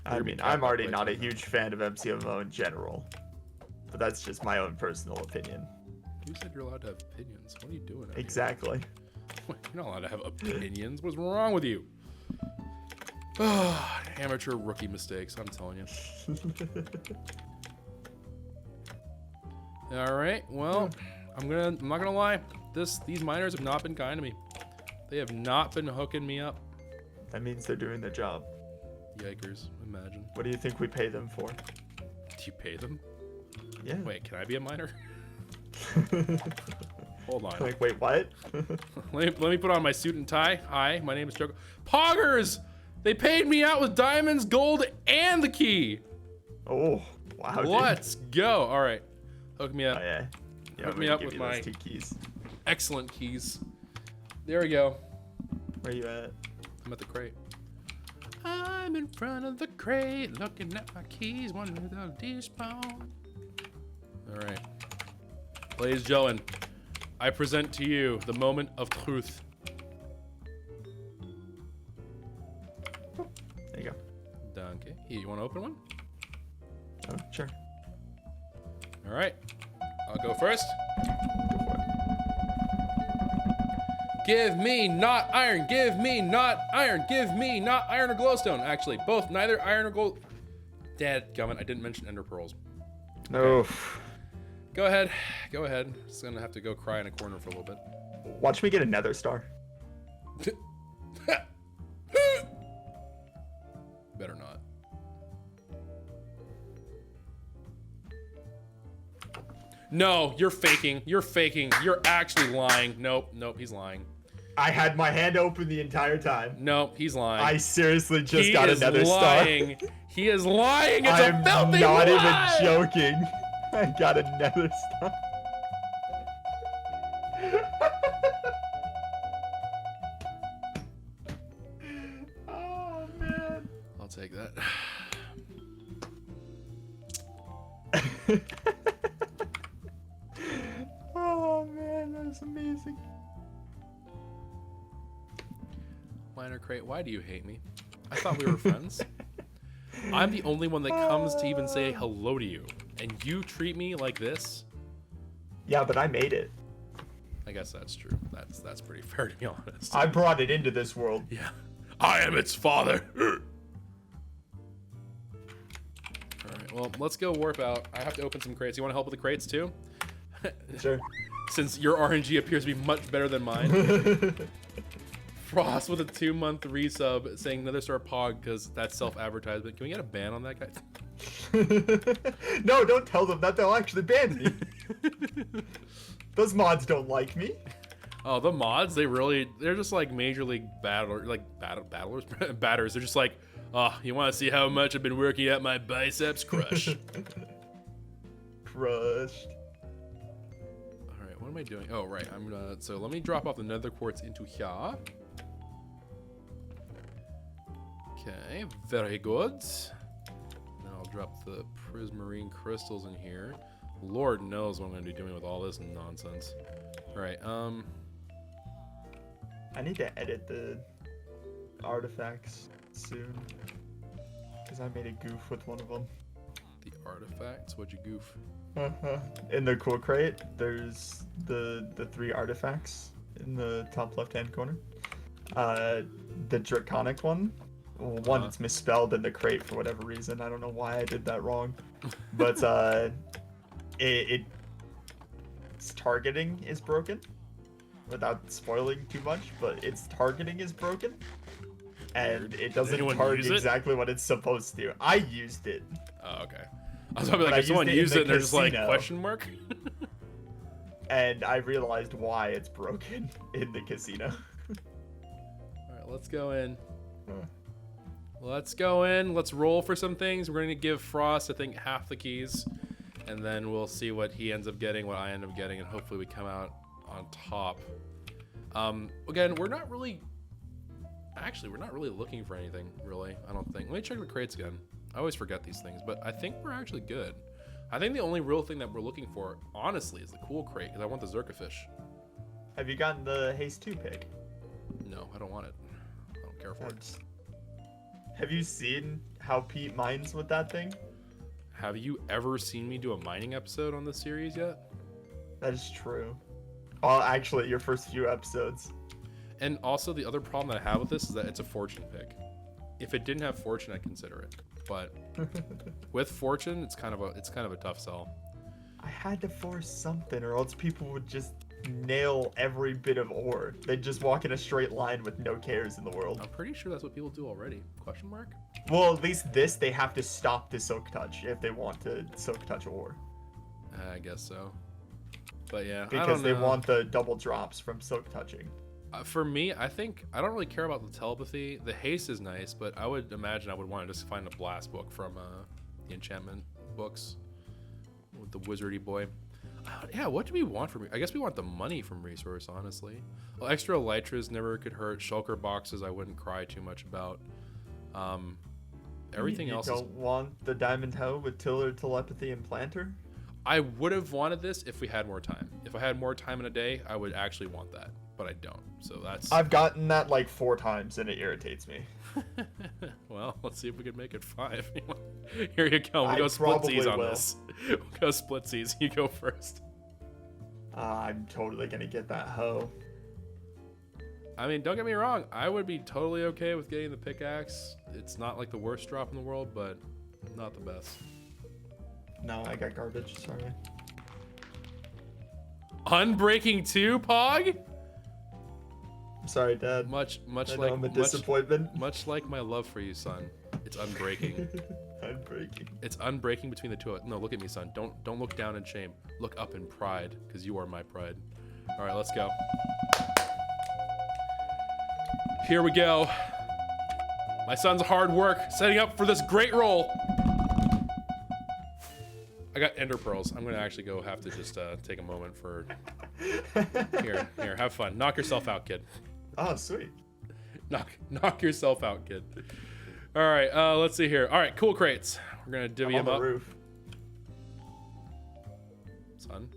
I mean, I'm already not a huge fan of MCMO in general, but that's just my own personal opinion. You said you're allowed to have opinions. What are you doing out here? Exactly. You're not allowed to have opinions. What's wrong with you? Amateur rookie mistakes, I'm telling you. All right, well, I'm not gonna lie. These miners have not been kind to me. They have not been hooking me up. That means they're doing their job. Yikers! Imagine. What do you think we pay them for? Do you pay them? Yeah. Wait, can I be a miner? Hold on. Like, wait, what? Let me put on my suit and tie. Hi, my name is Choco. Poggers! They paid me out with diamonds, gold, and the key. Oh, wow. Dude. Let's go. All right, hook me up. Oh, yeah. Hook I'm me gonna up give with you those my 2 keys. excellent keys. There we go. Where you at? I'm at the crate. I'm in front of the crate, looking at my keys, wondering if they'll despawn. All right. Ladies and gentlemen, I present to you the moment of truth. There you go. Donkey. Here, you want to open one? Oh, sure. All right. I'll go first. Go for it. Give me not iron. Give me not iron. Give me not iron or glowstone. Actually, both. Neither iron or gold. Dadgummit, I didn't mention ender pearls. No. Go ahead. Go ahead. Just gonna have to go cry in a corner for a little bit. Watch me get a nether star. Better not. No, you're faking. You're faking. You're actually lying. Nope, nope, he's lying. I had my hand open the entire time. Nope, he's lying. I seriously just He got is another lying. He is lying. It's I'm a filthy not lie. even joking. I got another star. Oh man. I'll take that. Oh man, that's amazing. Miner crate, why do you hate me? I thought we were friends. I'm the only one that comes to even say hello to you, and you treat me like this? Yeah, but I made it. I guess that's true. That's pretty fair, to be honest. I brought it into this world. Yeah. I am its father. Alright, well, let's go warp out. I have to open some crates. You want to help with the crates too? Sure. Since your RNG appears to be much better than mine. Frost with a 2-month resub saying another star pog because that's self-advertisement. Can we get a ban on that guy? No, don't tell them that. They'll actually ban me. Those mods don't like me. Oh, the mods, they're just like major league batters. They're just like, oh, you want to see how much I've been working at my biceps? Crush. Crushed. All right, what am I doing? Oh, right, so let me drop off the nether quartz into here. Okay, very good. Now I'll drop the prismarine crystals in here. Lord knows what I'm gonna be doing with all this nonsense. All right, I need to edit the artifacts soon. Because I made a goof with one of them. the artifacts. What'd you goof? In the cool crate, there's the 3 artifacts in the top left-hand corner. The draconic one. Well, one, it's misspelled in the crate for whatever reason. I don't know why I did that wrong. But its targeting is broken. Without spoiling too much, but its targeting is broken. And it doesn't anyone target use it? exactly what it's supposed to. I used it. Oh, okay. I was probably But like, I if someone used it in used the it and they're just like, casino. question mark? And I realized why it's broken in the casino. All right, let's go in. Let's go in. Let's roll for some things. We're going to give Frost, I think, half the keys. And then we'll see what he ends up getting, what I end up getting, and hopefully we come out on top. Again, we're not really... Actually, we're not really looking for anything, really, I don't think. Let me check the crates again. I always forget these things, but I think we're actually good. I think the only real thing that we're looking for, honestly, is the cool crate, because I want the ZERKAA fish. Have you gotten the Haste 2 pick? No, I don't want it. I don't care for it. Have you seen how Pete mines with that thing? Have you ever seen me do a mining episode on this series yet? That is true. Well, actually, your first few episodes. And also, the other problem that I have with this is that it's a fortune pick. If it didn't have fortune, I'd consider it. But with fortune, it's kind of a tough sell. I had to force something, or else people would just nail every bit of ore. They'd just walk in a straight line with no cares in the world. I'm pretty sure that's what people do already. Question mark? Well, at least this, they have to stop the soak touch if they want to soak touch ore. I guess so. But yeah, I Because don't they know. want the double drops from soak touching. For me, I think I don't really care about the telepathy. The haste is nice, but I would imagine I would want to just find a blast book from the enchantment books with the wizardy boy. Yeah, what do we want from? I guess we want the money from resource, honestly. Well, extra elytras never could hurt. Shulker boxes, I wouldn't cry too much about. Everything else. You don't want the diamond hoe with tiller, telepathy, and planter? I would have wanted this if we had more time. If I had more time in a day, I would actually want that, but I don't. So that's. I've gotten that like 4 times, and it irritates me. Well, let's see if we can make it 5. Here you go. We'll I go probably splitsies on will. this. We'll go splitsies. You go first. I'm totally gonna get that hoe. I mean, don't get me wrong. I would be totally okay with getting the pickaxe. It's not like the worst drop in the world, but not the best. No, I got garbage. Sorry. Unbreaking 2, Pog? I'm sorry, Dad. Much I know like I'm a disappointment. much like my love for you, son. It's unbreaking. I'm breaking. It's unbreaking between the two of us. No, look at me, son. Don't look down in shame. Look up in pride, because you are my pride. All right, let's go. Here we go. My son's hard work setting up for this great roll. I got ender pearls. I'm gonna actually go have to just take a moment for. Here, have fun. Knock yourself out, kid. Oh, sweet. Knock yourself out, kid. All right, let's see here. All right, cool crates. We're gonna divvy I'm them on the up. roof. Son,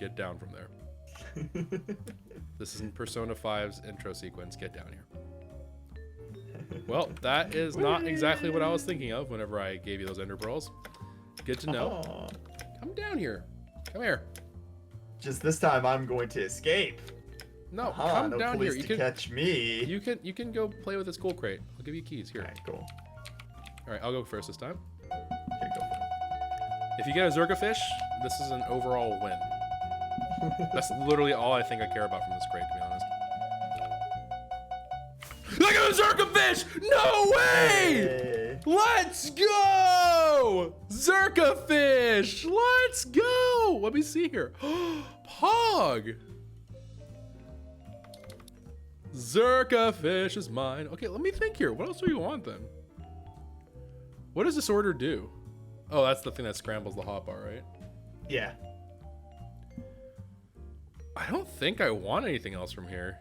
get down from there. This isn't Persona 5's intro sequence. Get down here. Well, that is not exactly what I was thinking of whenever I gave you those ender pearls. Good to know. Aw. Come down here. Come here. Just this time, I'm going to escape. No, Aha, come no down here. police You to can catch me. you can go play with this cool crate. I'll give you keys here. Alright, cool. All right, I'll go first this time. Here, go for it. If you get a ZERKAA fish, this is an overall win. That's literally all I think I care about from this crate, to be honest. Look at the ZERKAA fish! No way! Hey. Let's go! ZERKAA fish! Let's go! Let me see here. Pog! ZERKAA fish is mine. Okay, let me think here. What else do we want then? What does this order do? Oh, that's the thing that scrambles the hotbar, right? Yeah. I don't think I want anything else from here.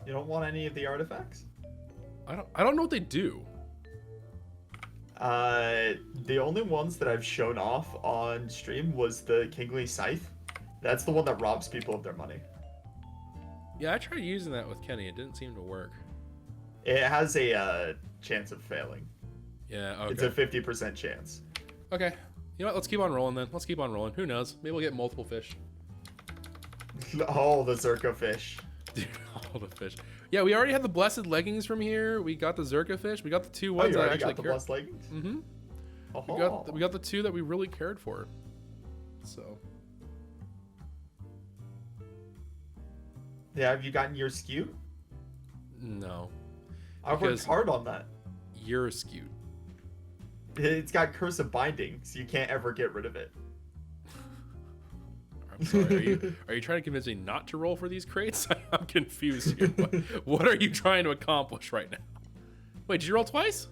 You don't want any of the artifacts? I don't know what they do. The only ones that I've shown off on stream was the Kingly Scythe. That's the one that robs people of their money. Yeah, I tried using that with Kenny. It didn't seem to work. It has a chance of failing. Yeah, okay. It's a 50% chance. Okay. You know what? Let's keep on rolling then. Let's keep on rolling. Who knows? Maybe we'll get multiple fish. Oh, the ZERKAA fish. Dude, all the fish. Yeah, we already had the blessed leggings from here. We got the ZERKAA fish. We got the 2 Oh, ones you that I already actually got the cared. blessed leggings? Mm-hmm. Oh. We got the 2 that we really cared for. So. Yeah, have you gotten your skew? No. I worked Because- hard on that. You're skewed. It's got cursive binding, so you can't ever get rid of it. I'm sorry. Are you trying to convince me not to roll for these crates? I'm confused here. What are you trying to accomplish right now? Wait, did you roll twice?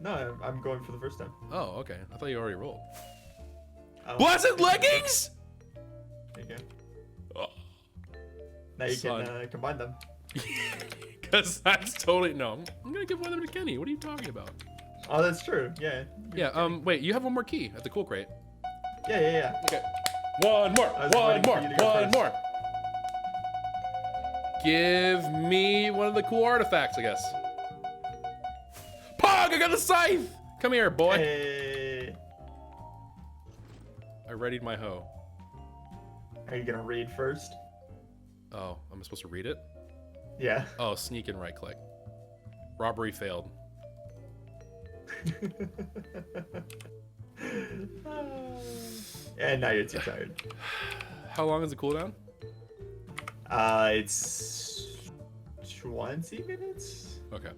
No, I'm going for the first time. Oh, okay. I thought you already rolled. Oh. Blessed leggings! There you go. Oh. Now you Son. can combine them. Because that's totally... No, I'm going to give one of them to Kenny. What are you talking about? Oh, that's true. Yeah. Yeah, wait, you have one more key at the cool crate. Yeah. Okay. One more. Give me one of the cool artifacts, I guess. Pog, I got the scythe! Come here, boy. Hey. I readied my hoe. Are you gonna read first? Oh, am I supposed to read it? Yeah. Oh, sneak and right click. Robbery failed. And now you're too tired. How long is the cooldown? It's 20 minutes. Okay.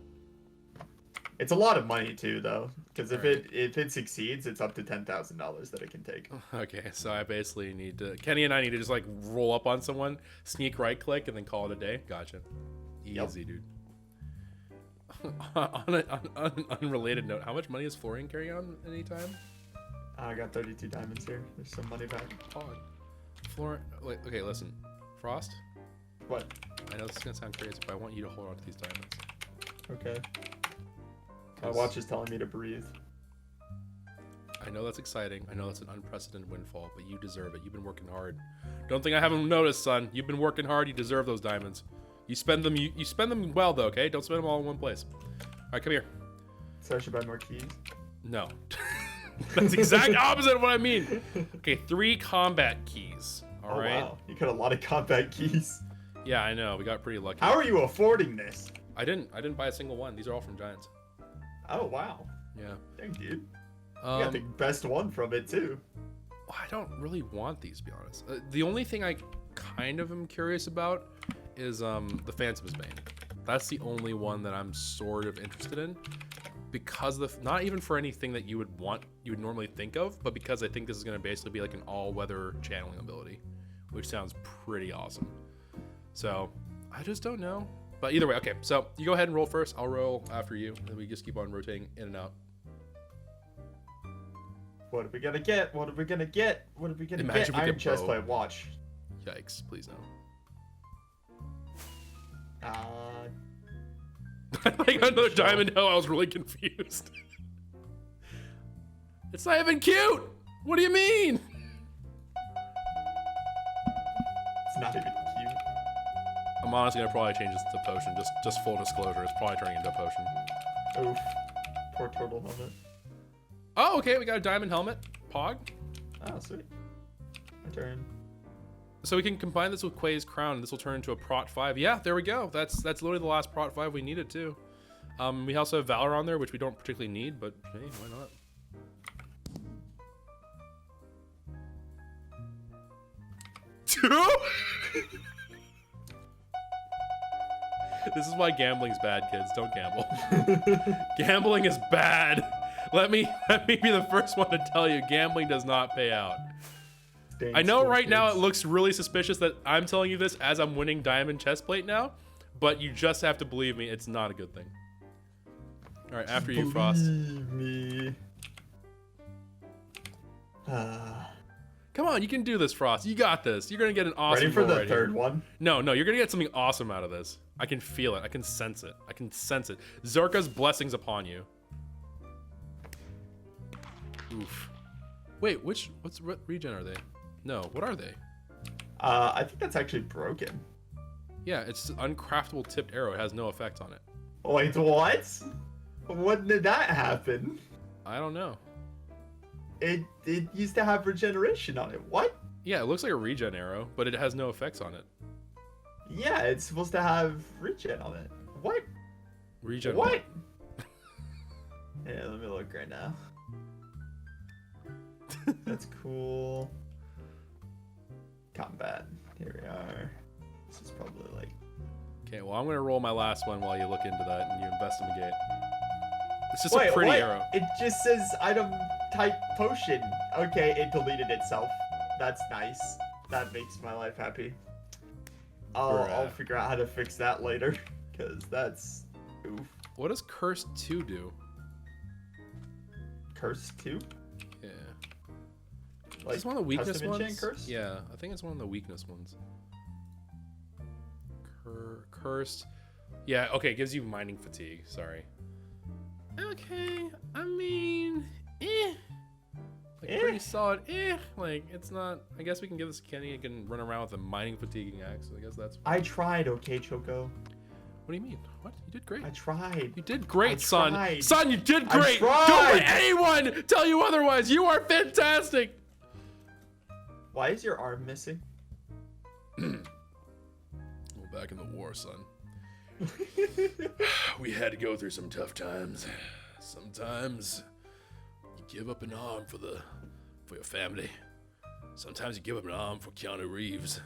It's a lot of money too, though, because if Alright. it succeeds, it's up to $10,000 that it can take. Okay, so I basically need to... Kenny and I need to just, like, roll up on someone, sneak right click, and then call it a day. Gotcha. Easy, Yep. dude. on an unrelated note, how much money is Florian carrying on anytime? I got 32 diamonds here. There's some money back. Pog. Florian... Wait, okay, listen. Frost? What? I know this is going to sound crazy, but I want you to hold on to these diamonds. Okay. My 'Cause watch is telling me to breathe. I know that's exciting. I know that's an unprecedented windfall, but you deserve it. You've been working hard. Don't think I haven't noticed, son. You've been working hard. You deserve those diamonds. You spend them. You spend them well, though. Okay, don't spend them all in one place. All right, come here. So I should buy more keys. No, that's the exact opposite of what I mean. Okay, 3 combat keys. All right. Wow, you got a lot of combat keys. Yeah, I know. We got pretty lucky. How are you affording this? I didn't buy a single one. These are all from Giants. Oh wow. Yeah. Dang, dude. You got the best one from it too. I don't really want these, to be honest. The only thing I kind of am curious about is the Phantom's Bane. That's the only one that I'm sort of interested in, because not even for anything that you would normally think of, but because I think this is going to basically be like an all-weather channeling ability, which sounds pretty awesome. So I just don't know. But either way, okay. So you go ahead and roll first. I'll roll after you, and we just keep on rotating in and out. What are we gonna get? What are we gonna get? What are we gonna Imagine get? we Iron get chest bow. plate. Watch. Yikes! Please no. I got another diamond hoe. I was really confused. It's not even cute. What do you mean? It's not even cute. I'm honestly gonna probably change this to potion. Just full disclosure, it's probably turning into a potion. Oof. Poor turtle helmet. Oh, okay. We got a diamond helmet. Pog. Oh, sweet. My turn. So we can combine this with Quay's crown, and this will turn into a Prot 5. Yeah, there we go. That's literally the last Prot 5 we needed too. We also have Valor on there, which we don't particularly need, but hey, why not? Two? This is why gambling's bad, kids. Don't gamble. Gambling is bad. Let me be the first one to tell you, gambling does not pay out. Dang, I know sports right now it kids. looks really suspicious that I'm telling you this as I'm winning diamond chest plate now, but you just have to believe me, it's not a good thing. All right, after you, Frost. Believe me. Come on, you can do this, Frost. You got this. You're gonna get an awesome. Ready for roll the right here. third one? No, you're gonna get something awesome out of this. I can feel it. I can sense it. I can sense it. ZERKAA's blessings upon you. Oof. Wait, what regen are they? No, what are they? I think that's actually broken. Yeah, it's an uncraftable tipped arrow. It has no effect on it. Wait, what? When did that happen? I don't know. It used to have regeneration on it. What? Yeah, it looks like a regen arrow, but it has no effects on it. Yeah, it's supposed to have regen on it. What? Regen. What? Yeah, let me look right now. That's cool. Combat. Here we are. This is probably like... Okay, well, I'm gonna roll my last one while you look into that and you invest in the gate. It's just a pretty arrow. It just says item type potion. Okay, it deleted itself. That's nice. That makes my life happy. I'll figure out how to fix that later, because that's oof. What does Curse 2 do? Curse 2? Yeah. Like, is this one of the weakness custom ones? enchant curse? Yeah, I think it's one of the weakness ones. Cursed. Yeah, okay, it gives you mining fatigue. Sorry. Okay, I mean, like pretty solid. Like it's not. I guess we can give this Kenny. He can run around with a mining fatiguing axe. So I guess that's. I tried. Okay, Choco. What do you mean? What? You did great. I tried. You did great, I son. tried. Son, you did I great. tried. Don't let anyone tell you otherwise. You are fantastic. Why is your arm missing? Well, back in the war, son. We had to go through some tough times. Sometimes you give up an arm for your family. Sometimes you give up an arm for Keanu Reeves.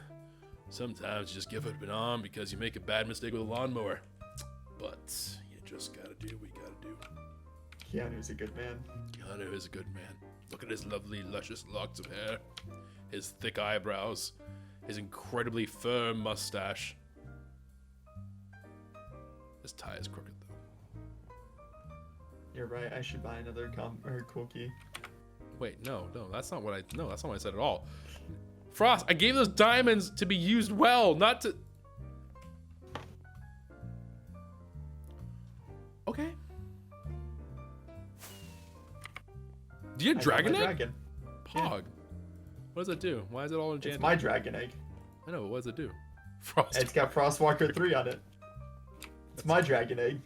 Sometimes you just give up an arm because you make a bad mistake with a lawnmower. But you just gotta do what you gotta do. Keanu's a good man. Keanu is a good man. Look at his lovely, luscious locks of hair, his thick eyebrows, his incredibly firm mustache. This tie is crooked though. You're right. I should buy another cookie. Wait, no, that's not what I said at all. Frost, I gave those diamonds to be used well, not to. Okay. Do you have dragon egg? Dragon. Pog. Yeah. What does it do? Why is it all enchanted? It's my dragon egg. I know, but what does it do? Frost. It's got Frostwalker 3 on it. It's my dragon egg.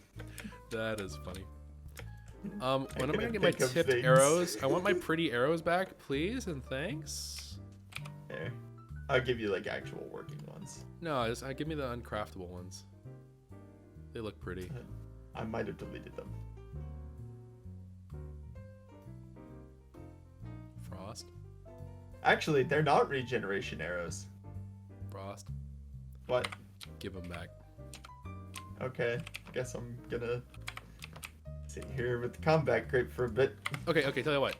That is funny. When am I gonna get my tipped things. arrows? I want my pretty arrows back, please, and thanks. Here. I'll give you like actual working ones. No, just give me the uncraftable ones. They look pretty. I might have deleted them. Frost. Actually, they're not regeneration arrows. Frost. What? Give them back. Okay, I guess I'm gonna sit here with the combat grape for a bit. Okay, tell you what.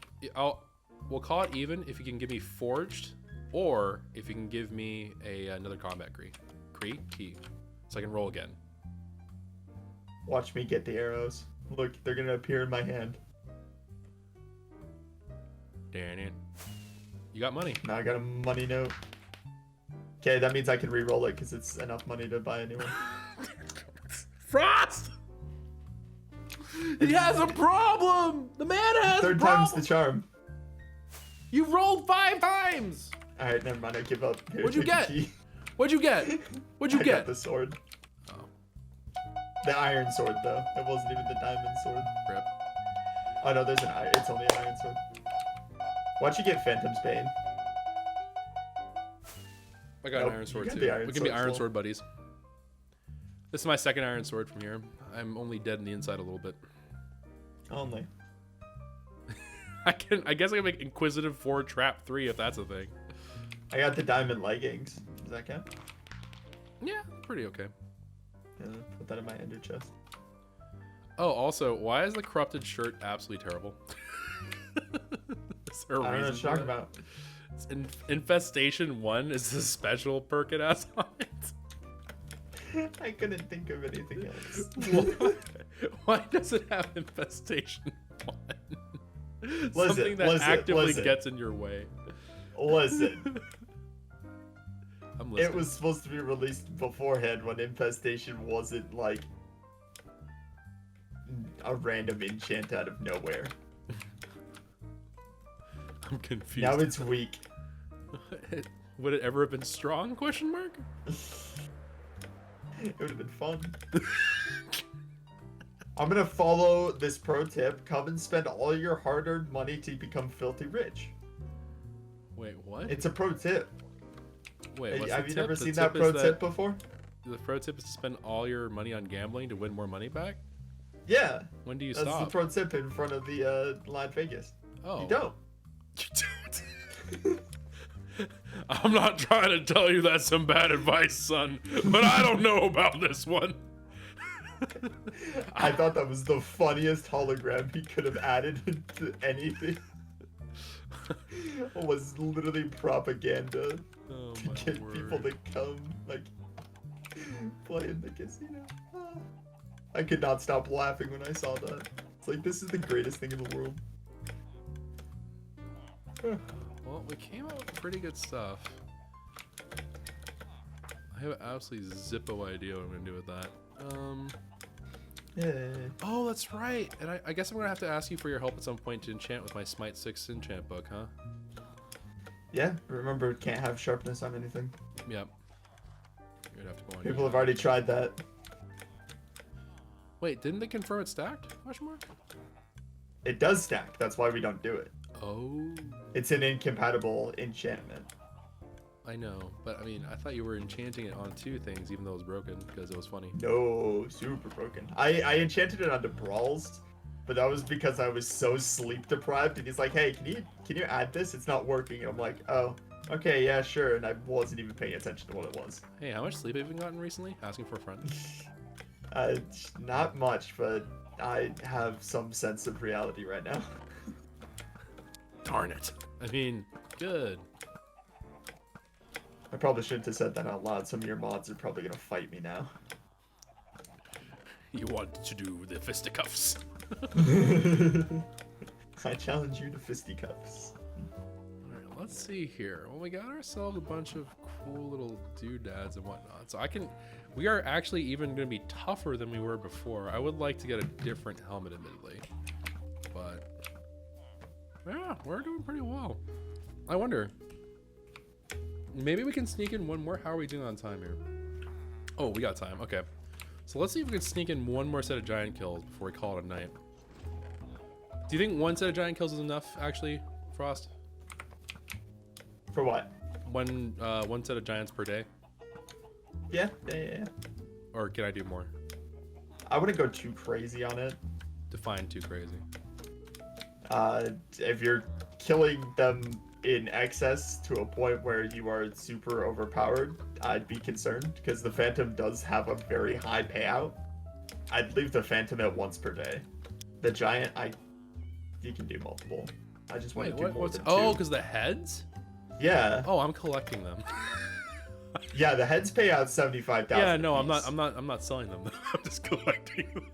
We'll call it even if you can give me forged, or if you can give me another combat key, so I can roll again. Watch me get the arrows. Look, they're gonna appear in my hand. Darn it. You got money. Now I got a money note. Okay, that means I can re-roll it because it's enough money to buy a new one. Frost! He has a problem! The man has a problem! Third time's the charm. You rolled 5 times! Alright, never mind, I give up. Here, What'd you take the get? key. What'd you get? What'd you I get? got the sword. Oh. The iron sword, though. It wasn't even the diamond sword. Rip. Oh no, there's an iron. It's only an iron sword. Why'd you get Phantom's Bane? I got an iron sword too. We can be iron sword buddies. This is my second iron sword from here. I'm only dead in the inside a little bit. Only. I guess I can make Inquisitive 4 Trap 3 if that's a thing. I got the diamond leggings. Does that count? Yeah, pretty okay. Yeah, put that in my ender chest. Oh, also, why is the corrupted shirt absolutely terrible? Is there a I don't know reason what you're talking about. It's Infestation 1 is the special perk it has on it. I couldn't think of anything else. Why does it have Infestation 1? Listen, Something that actively gets in your way. Listen. I'm listening. It was supposed to be released beforehand when Infestation wasn't like a random enchant out of nowhere. I'm confused. Now it's weak. Would it ever have been strong? Question mark. It would have been fun. I'm gonna follow this pro tip. Come and spend all your hard-earned money to become filthy rich. Wait, what? It's a pro tip. Wait, what's have the you tip? never The seen tip that pro is tip before? The pro tip is to spend all your money on gambling to win more money back? Yeah. When do you That's stop? the pro tip in front of the Las Vegas. Oh. You don't. You don't. I'm not trying to tell you that's some bad advice, son, but I don't know about this one. I thought that was the funniest hologram he could have added into anything. It was literally propaganda to get people to come, like, play in the casino. I could not stop laughing when I saw that. It's like, this is the greatest thing in the world. Well, we came out with pretty good stuff. I have an absolutely zippo idea what I'm gonna do with that. Yeah. Oh, that's right. And I guess I'm gonna have to ask you for your help at some point to enchant with my Smite 6 enchant book, huh? Yeah, remember, can't have sharpness on anything. Yep. You'd have to go on. People have already tried that. Wait, didn't they confirm it stacked? Question mark? It does stack, that's why we don't do it. Oh. It's an incompatible enchantment. I know, but I mean, I thought you were enchanting it on 2 things, even though it was broken, because it was funny. No, super broken. I enchanted it onto Brawls, but that was because I was so sleep deprived, and he's like, hey, can you add this? It's not working. And I'm like, oh, okay, yeah, sure. And I wasn't even paying attention to what it was. Hey, how much sleep have you gotten recently? Asking for a friend. Not much, but I have some sense of reality right now. Darn it. I mean, good. I probably shouldn't have said that out loud. Some of your mods are probably gonna fight me now. You want to do the fisticuffs. I challenge you to fisticuffs. Alright, let's see here. Well, we got ourselves a bunch of cool little doodads and whatnot. So we are actually even going to be tougher than we were before. I would like to get a different helmet, admittedly. But, yeah, we're doing pretty well. I wonder, maybe we can sneak in one more. How are we doing on time here? Oh, we got time. Okay. So let's see if we can sneak in one more set of giant kills before we call it a night. Do you think one set of giant kills is enough, actually, Frost? For what? One set of giants per day? Yeah. Or can I do more? I wouldn't go too crazy on it. Define too crazy. If you're killing them in excess to a point where you are super overpowered, I'd be concerned, because the Phantom does have a very high payout. I'd leave the Phantom at once per day. The Giant, you can do multiple. I just want to do more than 2. Oh, because the heads? Yeah. Oh, I'm collecting them. Yeah, the heads pay out 75,000. Yeah, no, I'm not selling them. I'm just collecting them.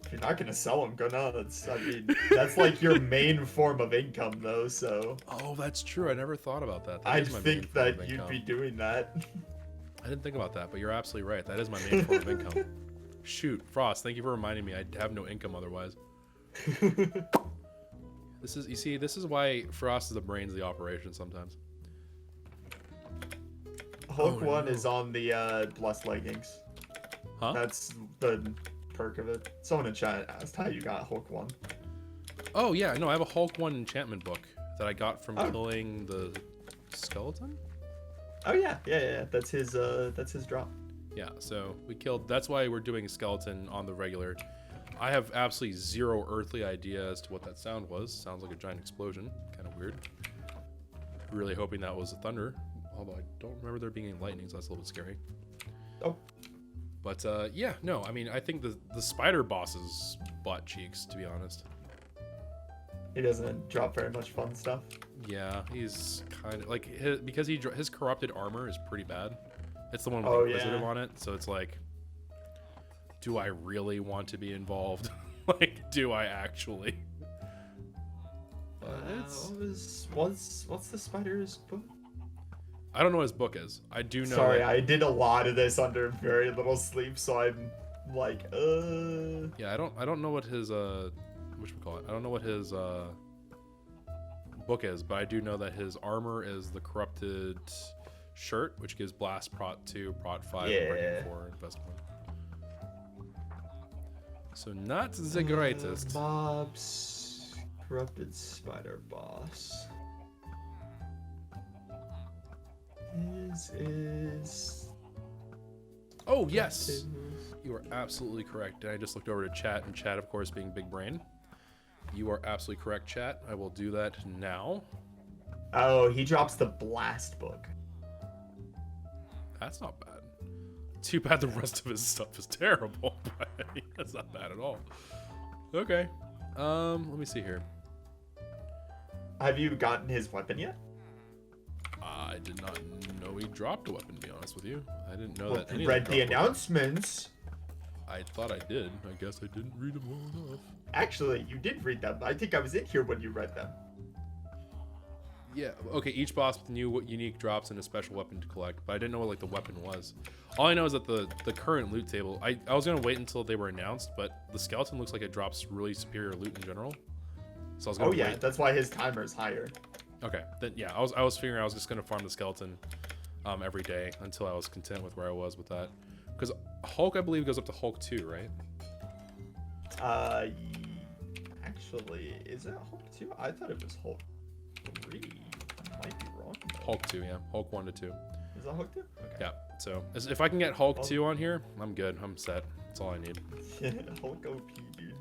If you're not gonna sell them, go nuts. I mean, that's like your main form of income, though. So. Oh, that's true. I never thought about that. I think that you'd be doing that. I didn't think about that, but you're absolutely right. That is my main form of income. Shoot, Frost, thank you for reminding me. I have no income otherwise. This is why Frost is the brains of the operation sometimes. Hulk 1 is on the Blessed Leggings. Huh? That's the perk of it. Someone in chat asked how you got Hulk 1. Oh yeah, no, I have a Hulk 1 enchantment book that I got from killing the skeleton. Oh yeah. That's his drop. Yeah, so we killed. That's why we're doing a skeleton on the regular. I have absolutely zero earthly idea as to what that sound was. Sounds like a giant explosion. Kind of weird. Really hoping that was a thunder. Although I don't remember there being any lightning, so that's a little bit scary. Oh. But yeah, no, I mean, I think the spider boss is butt cheeks, to be honest. He doesn't drop very much fun stuff. Yeah, he's kind of like because his corrupted armor is pretty bad. It's the one with Inquisitive on it, so it's like, do I really want to be involved? Like, do I actually? What's the spider's book? I don't know what his book is. I do know. Sorry, I did a lot of this under very little sleep, so I'm like, Yeah, I don't know what his whatchamacallit? I don't know what his book is, but I do know that his armor is the corrupted shirt, which gives blast prot 2, prot 5, and breaking 4, and best one. So not the greatest. Bob's corrupted spider boss. Is Oh yes, you are absolutely correct. And I just looked over to chat, and chat, of course, being big brain. You are absolutely correct, chat. I will do that now. Oh, he drops the blast book. That's not bad. Too bad the rest of his stuff is terrible. But I mean, that's not bad at all. Okay. Let me see here. Have you gotten his weapon yet? I did not know he dropped a weapon, to be honest with you. I didn't know Well, that any read of them the dropped announcements. I thought I did. I guess I didn't read them well enough. Actually, you did read them. I think I was in here when you read them. Yeah, okay, each boss with new unique drops and a special weapon to collect, but I didn't know what like the weapon was. All I know is that the current loot table, I was gonna wait until they were announced, but the skeleton looks like it drops really superior loot in general. So I was gonna wait. That's why his timer is higher. Okay, then yeah, I was figuring I was just gonna farm the skeleton every day until I was content with where I was with that. Because Hulk, I believe, goes up to Hulk 2, right? Actually, is it Hulk 2? I thought it was Hulk 3. I might be wrong. Hulk 2, yeah. Hulk 1 to 2. Is that Hulk 2? Okay. Yeah, so if I can get Hulk 2 on here, I'm good. I'm set. That's all I need. Hulk OP, dude.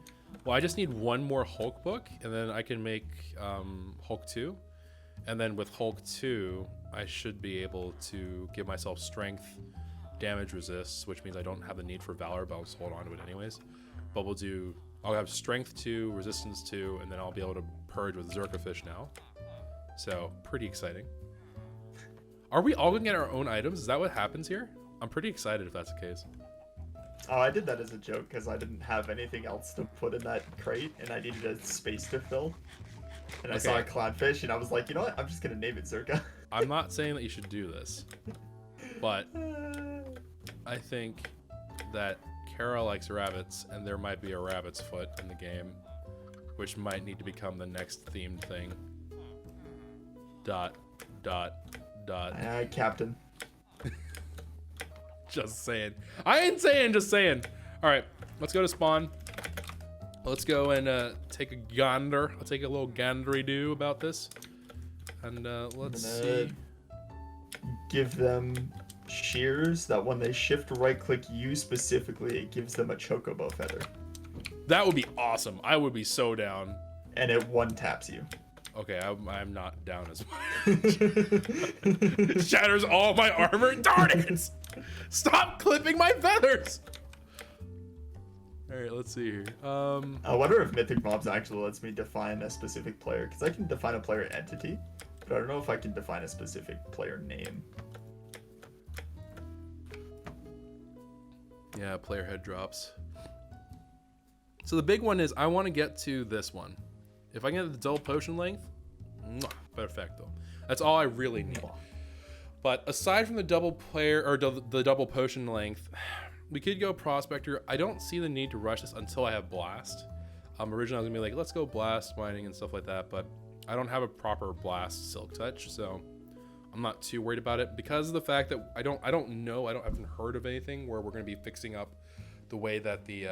Well, I just need one more Hulk book, and then I can make Hulk 2. And then with Hulk 2, I should be able to give myself strength, damage resists, which means I don't have the need for Valor, but I'll just hold on to it anyways. But I'll have strength 2, resistance 2, and then I'll be able to purge with ZERKAA fish now. So, pretty exciting. Are we all gonna get our own items? Is that what happens here? I'm pretty excited if that's the case. Oh, I did that as a joke because I didn't have anything else to put in that crate, and I needed a space to fill. And I saw a clownfish, and I was like, you know what? I'm just gonna name it ZERKAA. I'm not saying that you should do this, but I think that Kara likes rabbits, and there might be a rabbit's foot in the game, which might need to become the next themed thing. ... Captain. Just saying. I ain't saying, just saying. All right, let's go to spawn. Let's go and take a gander. I'll take a little gandery-do about this. And let's see. Give them shears that when they shift right-click you specifically, it gives them a chocobo feather. That would be awesome. I would be so down. And it one-taps you. Okay, I'm not down as much. Shatters all my armor. Darn it! Stop clipping my feathers! Alright, let's see here. I wonder if Mythic Mobs actually lets me define a specific player, because I can define a player entity, but I don't know if I can define a specific player name. Yeah, player head drops. So the big one is I want to get to this one. If I can get the double potion length, perfecto. That's all I really need. But aside from the double player or the double potion length, we could go prospector. I don't see the need to rush this until I have blast. Originally I was gonna be like, let's go blast mining and stuff like that, but I don't have a proper blast silk touch, so I'm not too worried about it because of the fact that I haven't heard of anything where we're gonna be fixing up the way that the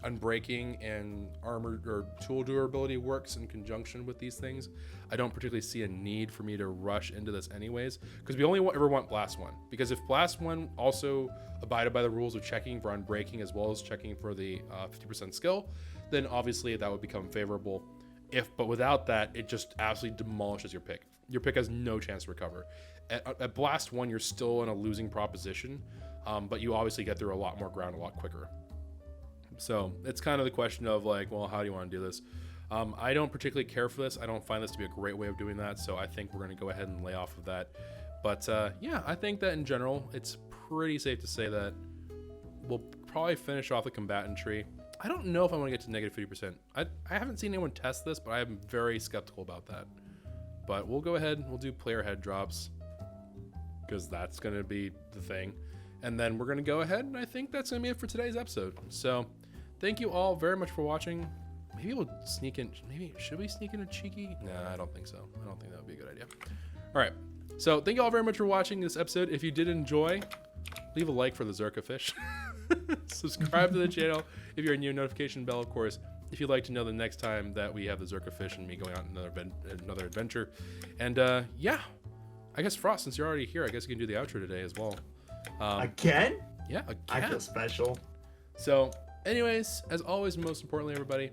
unbreaking and armor or tool durability works in conjunction with these things. I don't particularly see a need for me to rush into this anyways, because we only ever want blast 1, because if blast 1 also abided by the rules of checking for unbreaking as well as checking for the 50% skill, then obviously that would become favorable. But without that, it just absolutely demolishes your pick. Your pick has no chance to recover. At blast 1, you're still in a losing proposition, but you obviously get through a lot more ground a lot quicker. So it's kind of the question of like, well, how do you want to do this? I don't particularly care for this. I don't find this to be a great way of doing that. So I think we're going to go ahead and lay off of that. But yeah, I think that in general, it's pretty safe to say that we'll probably finish off the combatant tree. I don't know if I want to get to negative 50%. I haven't seen anyone test this, but I am very skeptical about that. But we'll go ahead and we'll do player head drops because that's going to be the thing. And then we're going to go ahead, and I think that's going to be it for today's episode. So thank you all very much for watching. Maybe we'll sneak in. Should we sneak in a cheeky? Nah, I don't think so. I don't think that would be a good idea. All right. So thank you all very much for watching this episode. If you did enjoy, leave a like for the ZERKAA fish. Subscribe to the channel if you're new. Notification bell, of course, if you'd like to know the next time that we have the ZERKAA fish and me going on another adventure. And yeah, I guess Frost, since you're already here, I guess you can do the outro today as well. Again? Yeah, again. I feel special. So anyways, as always, most importantly, everybody.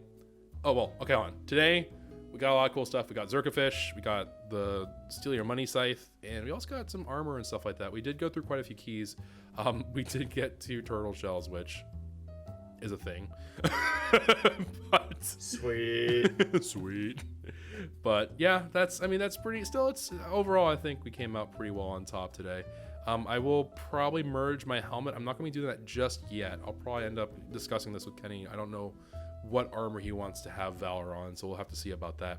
Oh, well, okay, hold on. Today, we got a lot of cool stuff. We got ZERKAA fish, we got the Steal Your Money Scythe, and we also got some armor and stuff like that. We did go through quite a few keys. We did get 2 turtle shells, which is a thing. But Sweet. sweet. But yeah, that's pretty, still, it's overall, I think we came out pretty well on top today. I will probably merge my helmet. I'm not going to be doing that just yet. I'll probably end up discussing this with Kenny. I don't know what armor he wants to have Valor on, so we'll have to see about that.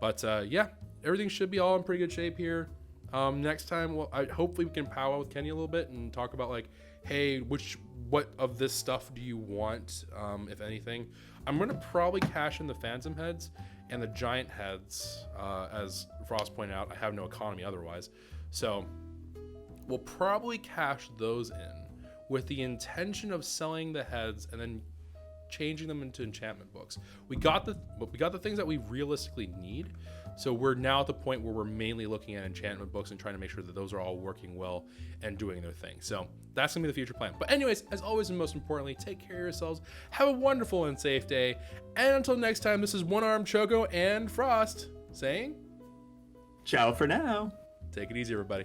But yeah, everything should be all in pretty good shape here. Next time, hopefully we can powwow with Kenny a little bit and talk about like, hey, what of this stuff do you want, if anything. I'm going to probably cash in the Phantom heads and the giant heads. As Frost pointed out, I have no economy otherwise. So we'll probably cash those in with the intention of selling the heads and then changing them into enchantment books. We got the things that we realistically need. So we're now at the point where we're mainly looking at enchantment books and trying to make sure that those are all working well and doing their thing. So that's gonna be the future plan. But anyways, as always and most importantly, take care of yourselves. Have a wonderful and safe day. And until next time, this is One Arm Choco and Frost saying, Ciao for now. take it easy, everybody.